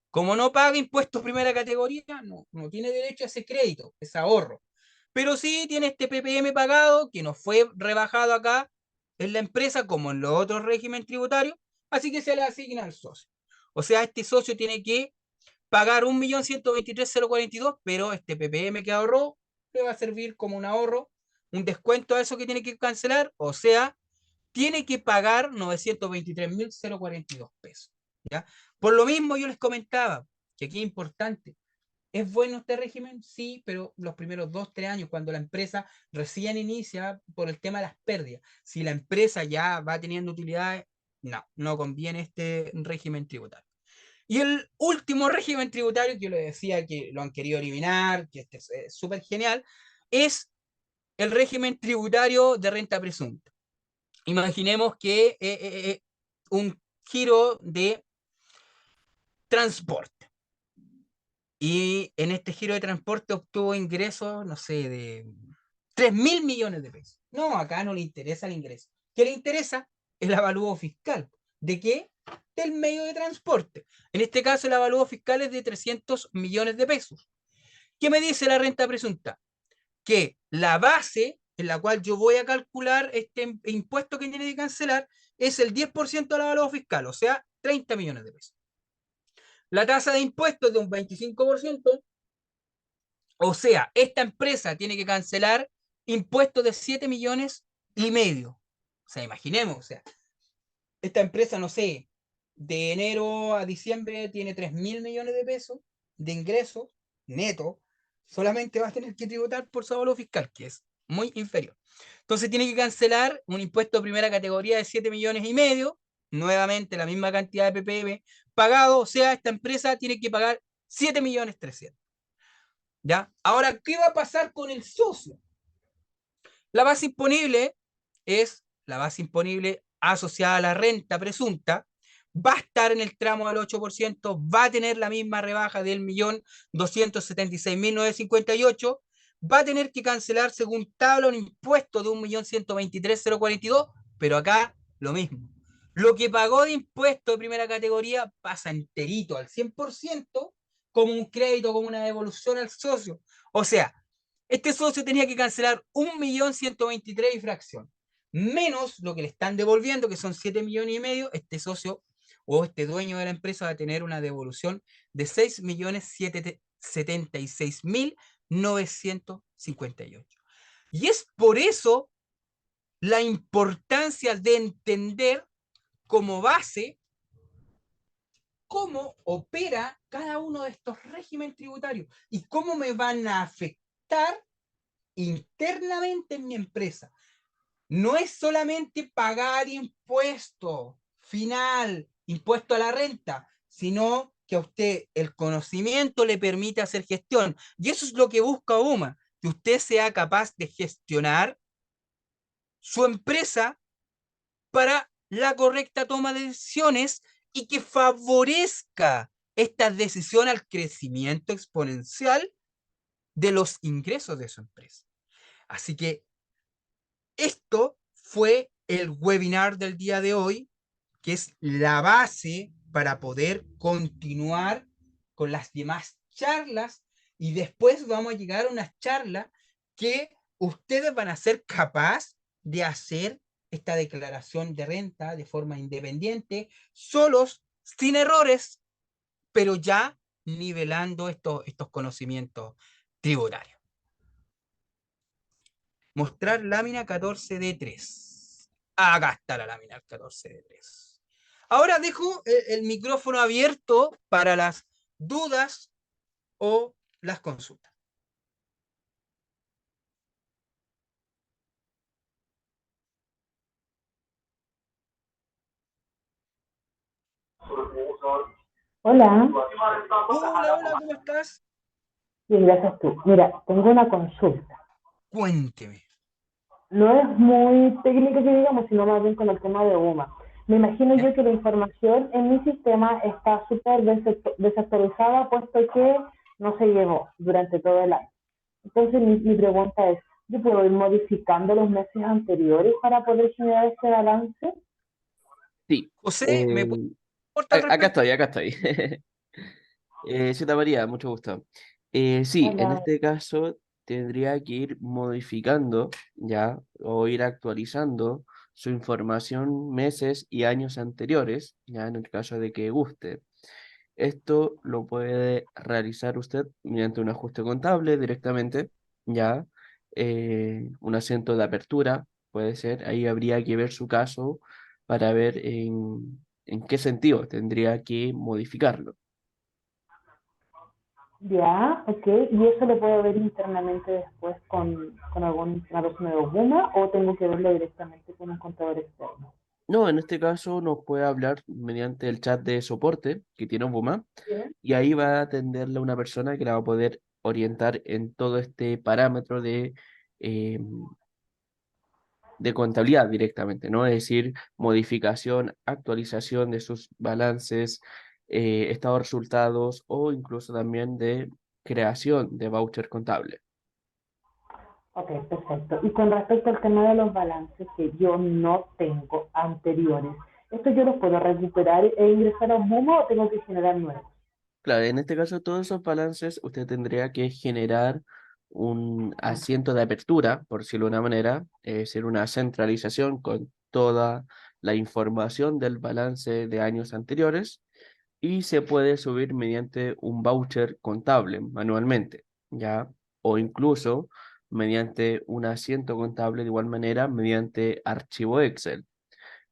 Como no paga impuestos primera categoría, no tiene derecho a ese crédito, ese ahorro. Pero sí tiene este ppm pagado, que no fue rebajado acá en la empresa, como en los otros regímenes tributarios, así que se le asigna al socio. O sea, este socio tiene que pagar 1.123.042, pero este ppm que ahorró le va a servir como un ahorro, un descuento a eso que tiene que cancelar, o sea, tiene que pagar 923.042 pesos. ¿Ya? Por lo mismo yo les comentaba que aquí es importante. ¿Es bueno este régimen? Sí, pero los primeros 2-3 años, cuando la empresa recién inicia por el tema de las pérdidas. Si la empresa ya va teniendo utilidades, no conviene este régimen tributario. Y el último régimen tributario, que yo le decía que lo han querido eliminar, que este es súper genial, es el régimen tributario de renta presunta. Imaginemos que un giro de transporte. Y en este giro de transporte obtuvo ingresos, no sé, de 3.000 millones de pesos. No, acá no le interesa el ingreso. ¿Qué le interesa? El avalúo fiscal. ¿De qué? Del medio de transporte. En este caso, el avalúo fiscal es de 300 millones de pesos. ¿Qué me dice la renta presunta? Que la base en la cual yo voy a calcular este impuesto que tiene que cancelar es el 10% del avalúo fiscal, o sea, 30 millones de pesos. La tasa de impuestos es de un 25%, o sea, esta empresa tiene que cancelar impuestos de 7 millones y medio. O sea, imaginemos, o sea, esta empresa, no sé, de enero a diciembre tiene 3.000 millones de pesos de ingresos netos, solamente va a tener que tributar por su avalúo fiscal, que es muy inferior. Entonces tiene que cancelar un impuesto de primera categoría de 7 millones y medio, nuevamente la misma cantidad de ppm pagado, o sea, esta empresa tiene que pagar 7 millones 300. ¿Ya? Ahora, ¿qué va a pasar con el socio? La base imponible es la base imponible asociada a la renta presunta, va a estar en el tramo del 8%, va a tener la misma rebaja del 1.276.958, va a tener que cancelar según tabla un impuesto de 1.123.042, pero acá lo mismo. Lo que pagó de impuesto de primera categoría pasa enterito al 100% como un crédito, como una devolución al socio. O sea, este socio tenía que cancelar 1.123.000 y fracción, menos lo que le están devolviendo, que son 7.500.000. Este socio o este dueño de la empresa va a tener una devolución de 6.76.958. Y es por eso la importancia de entender como base cómo opera cada uno de estos regímenes tributarios y cómo me van a afectar internamente en mi empresa. No es solamente pagar impuesto final, impuesto a la renta, sino que a usted el conocimiento le permite hacer gestión. Y eso es lo que busca UMA, que usted sea capaz de gestionar su empresa para la correcta toma de decisiones y que favorezca esta decisión al crecimiento exponencial de los ingresos de su empresa. Así que esto fue el webinar del día de hoy, que es la base para poder continuar con las demás charlas, y después vamos a llegar a unas charlas que ustedes van a ser capaces de hacer esta declaración de renta de forma independiente, solos, sin errores, pero ya nivelando estos conocimientos tributarios. Mostrar lámina 14D3. Acá está la lámina 14D3. Ahora dejo el micrófono abierto para las dudas o las consultas. Hola, Hola, ¿cómo estás? bien, gracias tú. Mira, tengo una consulta. Cuénteme. No es muy técnica que digamos, sino más bien con el tema de UMA. Me imagino yo que la información en mi sistema está súper desactualizada, puesto que no se llevó durante todo el año. Entonces, mi pregunta es, ¿yo puedo ir modificando los meses anteriores para poder generar este balance? Sí. José, ¿me puede aportar al Acá respecto? estoy, acá estoy. Zeta María, mucho gusto. Sí, en Hola. este caso tendría que ir modificando ya o ir actualizando su información meses y años anteriores, ya en el caso de que guste. Esto lo puede realizar usted mediante un ajuste contable directamente, ya un asiento de apertura puede ser, ahí habría que ver su caso para ver en qué sentido tendría que modificarlo. Ya, ok. ¿Y eso lo puedo ver internamente después con alguna persona de Oguma o tengo que verlo directamente con un contador externo? No, en este caso nos puede hablar mediante el chat de soporte que tiene Obuma Bien. y ahí va a atenderle a una persona que la va a poder orientar en todo este parámetro eh, de contabilidad directamente, ¿no? Es decir, modificación, actualización de sus balances, estado de resultados o incluso también de creación de voucher contable. Ok, perfecto. Y con respecto al tema de los balances que yo no tengo anteriores, ¿estos yo los puedo recuperar e ingresar a Oguma o tengo que generar nuevos? Claro, en este caso todos esos balances usted tendría que generar un asiento de apertura, por decirlo de una manera, es decir, una centralización con toda la información del balance de años anteriores y se puede subir mediante un voucher contable manualmente, ¿ya? O incluso mediante un asiento contable de igual manera mediante archivo Excel.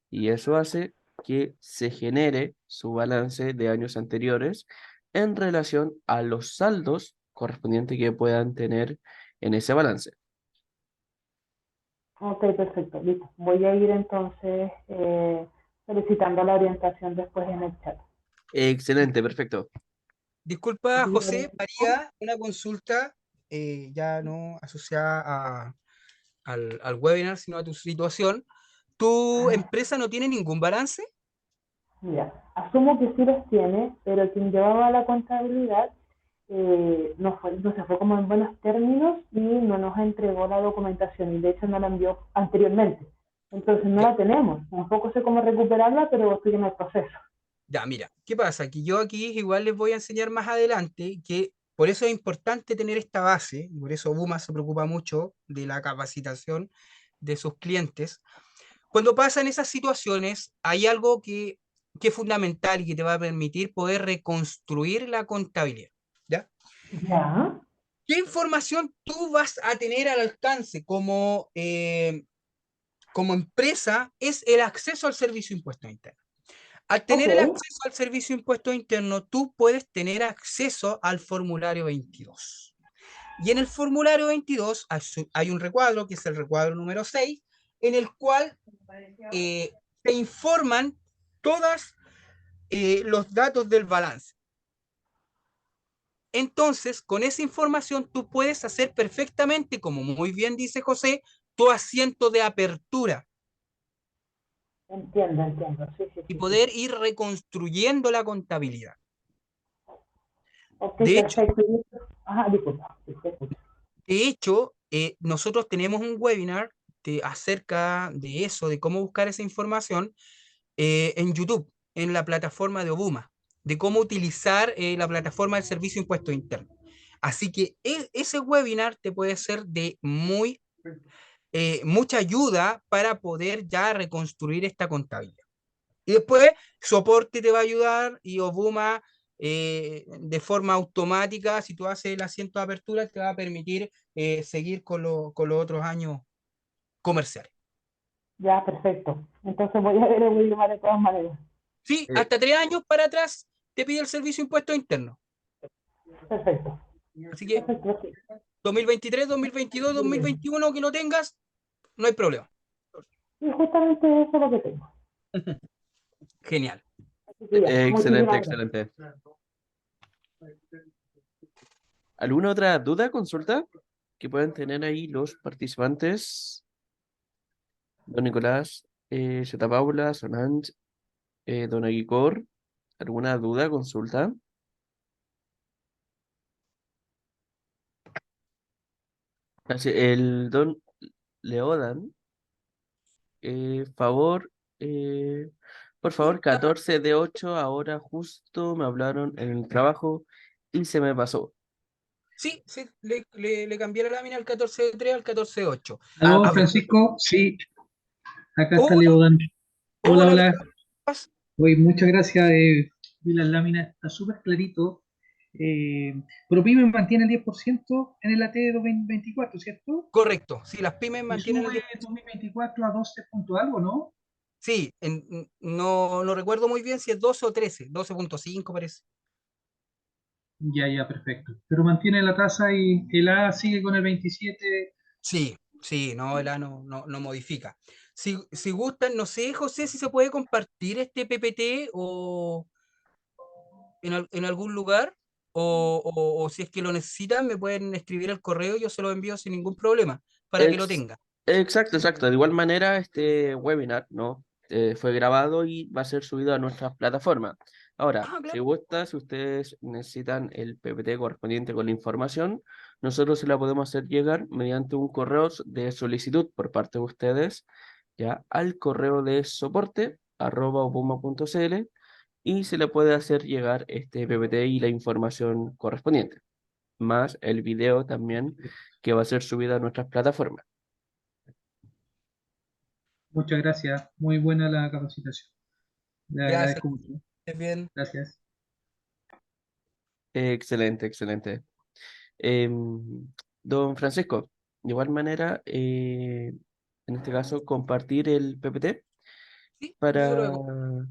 Y eso hace que se genere su balance de años anteriores en relación a los saldos correspondientes que puedan tener en ese balance. Ok, perfecto, listo. Voy a ir entonces solicitando la orientación después en el chat. Excelente, perfecto. Disculpa, Muchísimas José, gracias. María, una consulta ya no asociada al webinar, sino a tu situación. ¿Tu Ajá. empresa no tiene ningún balance? Mira, asumo que sí los tiene, pero quien llevaba la contabilidad no se fue como en buenos términos y no nos entregó la documentación y de hecho no la envió anteriormente. Entonces no Ya. la tenemos. Tampoco sé cómo recuperarla, pero estoy en el proceso. Ya, mira, ¿qué pasa? Que yo aquí igual les voy a enseñar más adelante que por eso es importante tener esta base, y por eso Buma se preocupa mucho de la capacitación de sus clientes. Cuando pasan esas situaciones, hay algo que es fundamental y que te va a permitir poder reconstruir la contabilidad, ¿ya? Ya, ¿Qué información tú vas a tener al alcance como empresa? Es el acceso al servicio de impuestos internos. Al tener el ok. acceso al servicio de impuestos internos, tú puedes tener acceso al formulario 22. Y en el formulario 22 hay un recuadro, que es el recuadro número 6, en el cual te informan todos los datos del balance. Entonces, con esa información tú puedes hacer perfectamente, como muy bien dice José, tu asiento de apertura Entiendo, entiendo. Sí, sí, y sí, sí. poder ir reconstruyendo la contabilidad. Ok, De hecho, perfecto. Ajá, disculpa. Sí, te escucho. nosotros tenemos un webinar acerca de eso, de cómo buscar esa información en YouTube, en la plataforma de Obuma, de cómo utilizar la plataforma del Servicio de Impuestos Internos. Así que ese webinar te puede ser de mucha ayuda para poder ya reconstruir esta contabilidad. Y después, soporte te va a ayudar y Obuma de forma automática, si tú haces el asiento de apertura, te va a permitir seguir con los otros años comerciales. Ya, perfecto. Entonces voy a ver el webinar de todas maneras. Sí, Eh, hasta 3 años para atrás te pide el servicio de impuestos internos. Perfecto. Así que Perfecto, sí. 2023, 2022, 2021 que lo tengas, no hay problema. Y justamente eso es lo que tengo. Genial. Así que ya, Excelente, muchísimas gracias. excelente. ¿Alguna otra duda, consulta que puedan tener ahí los participantes? Don Nicolás, Zeta Paula, Solange, Don Aguicor, ¿alguna duda, consulta? Así, el Don Leodan, favor, por favor, 14 de 8, ahora justo me hablaron en el trabajo y se me pasó. Sí, sí, le cambié la lámina al 14.3 al 14.8. Ah, ¿Aló, Apro- Francisco? Sí, acá está Hola, Leodan. Hola, hola, hola. Leopas. Oye, muchas gracias. Vi las láminas, está súper clarito. ProPyme mantiene el 10% en el AT 2024, ¿cierto? Correcto. Sí, las pymes Y mantienen el sube 10%. 2024 a 12 punto algo, ¿no? Sí, no recuerdo muy bien si es 12 o 13, 12.5 parece. Ya, ya, perfecto. Pero mantiene la tasa y el A sigue con el 27. Sí, sí, no, el A no modifica. Si gustan, no sé, José, si se puede compartir este PPT o en algún lugar, o si es que lo necesitan, me pueden escribir al correo, yo se lo envío sin ningún problema, para que lo Ex- tenga. exacto, exacto. De igual manera, este webinar, ¿no? Fue grabado y va a ser subido a nuestra plataforma. Ahora, Ah, si claro. gusta, si ustedes necesitan el PPT correspondiente con la información, nosotros se la podemos hacer llegar mediante un correo de solicitud por parte de ustedes, ya al correo de soporte@opuma.cl y se le puede hacer llegar este PPT y la información correspondiente, más el video también que va a ser subido a nuestras plataformas. Muchas gracias. Muy buena la capacitación. Le Ya, agradezco mucho. estés bien. Gracias. Excelente, excelente. Don Francisco, de igual manera, en este caso, compartir el PPT Sí, yo para, lo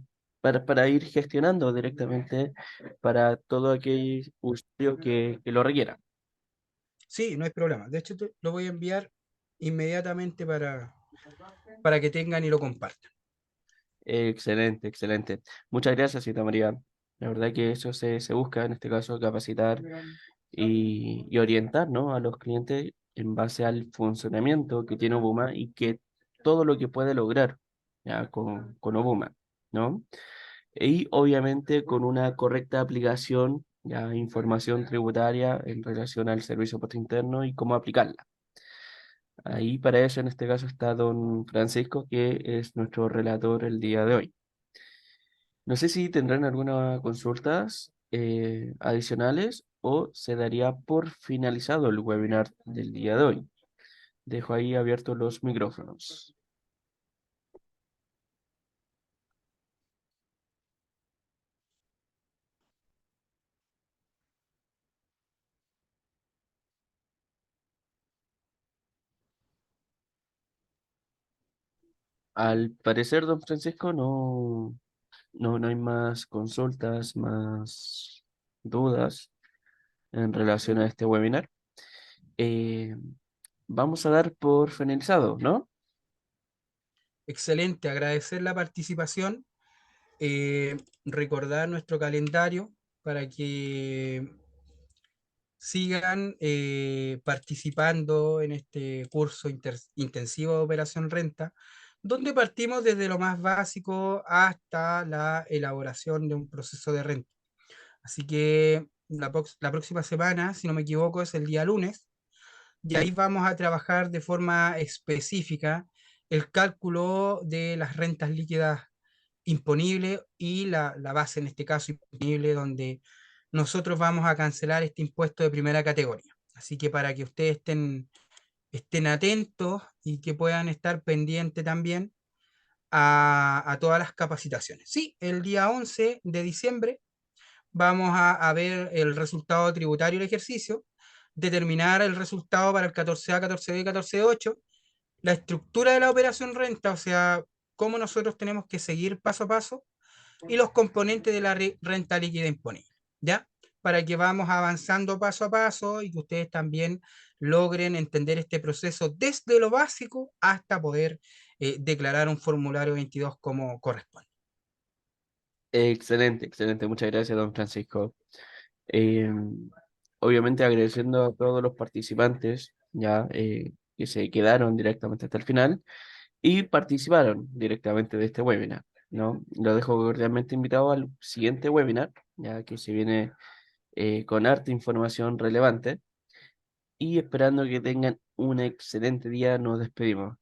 para ir gestionando directamente para todo aquel usuario que lo requiera. Sí, no hay problema. De hecho, lo voy a enviar inmediatamente para que tengan y lo compartan. Excelente, excelente. Muchas gracias, Cita María. La verdad que eso se busca, en este caso, capacitar y orientar, ¿no? A los clientes en base al funcionamiento que tiene Obuma y que todo lo que puede lograr ya, con Obuma, ¿no? Y obviamente con una correcta aplicación, ya información tributaria en relación al servicio de impuesto interno y cómo aplicarla. Ahí para eso en este caso está don Francisco, que es nuestro relator el día de hoy. No sé si tendrán algunas consultas adicionales o se daría por finalizado el webinar del día de hoy. Dejo ahí abiertos los micrófonos. Al parecer, don Francisco, no hay más consultas, más dudas en relación a este webinar. Eh, Vamos a dar por finalizado, ¿no? Excelente, agradecer la participación, eh, recordar nuestro calendario para que sigan participando en este curso intensivo de operación renta, donde partimos desde lo más básico hasta la elaboración de un proceso de renta. Así que la próxima semana, si no me equivoco, es el día lunes, y ahí vamos a trabajar de forma específica el cálculo de las rentas líquidas imponibles y la base, en este caso, imponible, donde nosotros vamos a cancelar este impuesto de primera categoría. Así que para que ustedes estén atentos y que puedan estar pendientes también a todas las capacitaciones. Sí, el día 11 de diciembre vamos a ver el resultado tributario del ejercicio, determinar el resultado para el 14A, 14B y 14.8, la estructura de la operación renta, o sea, cómo nosotros tenemos que seguir paso a paso, y los componentes de la renta líquida imponible, ¿ya? Para que vamos avanzando paso a paso y que ustedes también logren entender este proceso desde lo básico hasta poder declarar un formulario 22 como corresponde. Excelente, excelente. Muchas gracias, don Francisco. Eh, Obviamente agradeciendo a todos los participantes ya que se quedaron directamente hasta el final y participaron directamente de este webinar, ¿no? Lo dejo cordialmente invitado al siguiente webinar, ya que se viene con harta información relevante y esperando que tengan un excelente día, nos despedimos.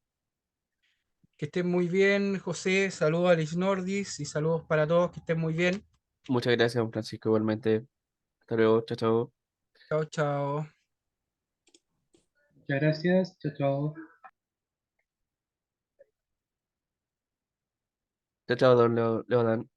Que estén muy bien, José. Saludos a Liz Nordis y saludos para todos. Que estén muy bien. Muchas gracias, don Francisco, igualmente. Hasta luego, chao, chao. Chao, chao. Muchas gracias. Chao, chao. Chao, chao, don Leodan.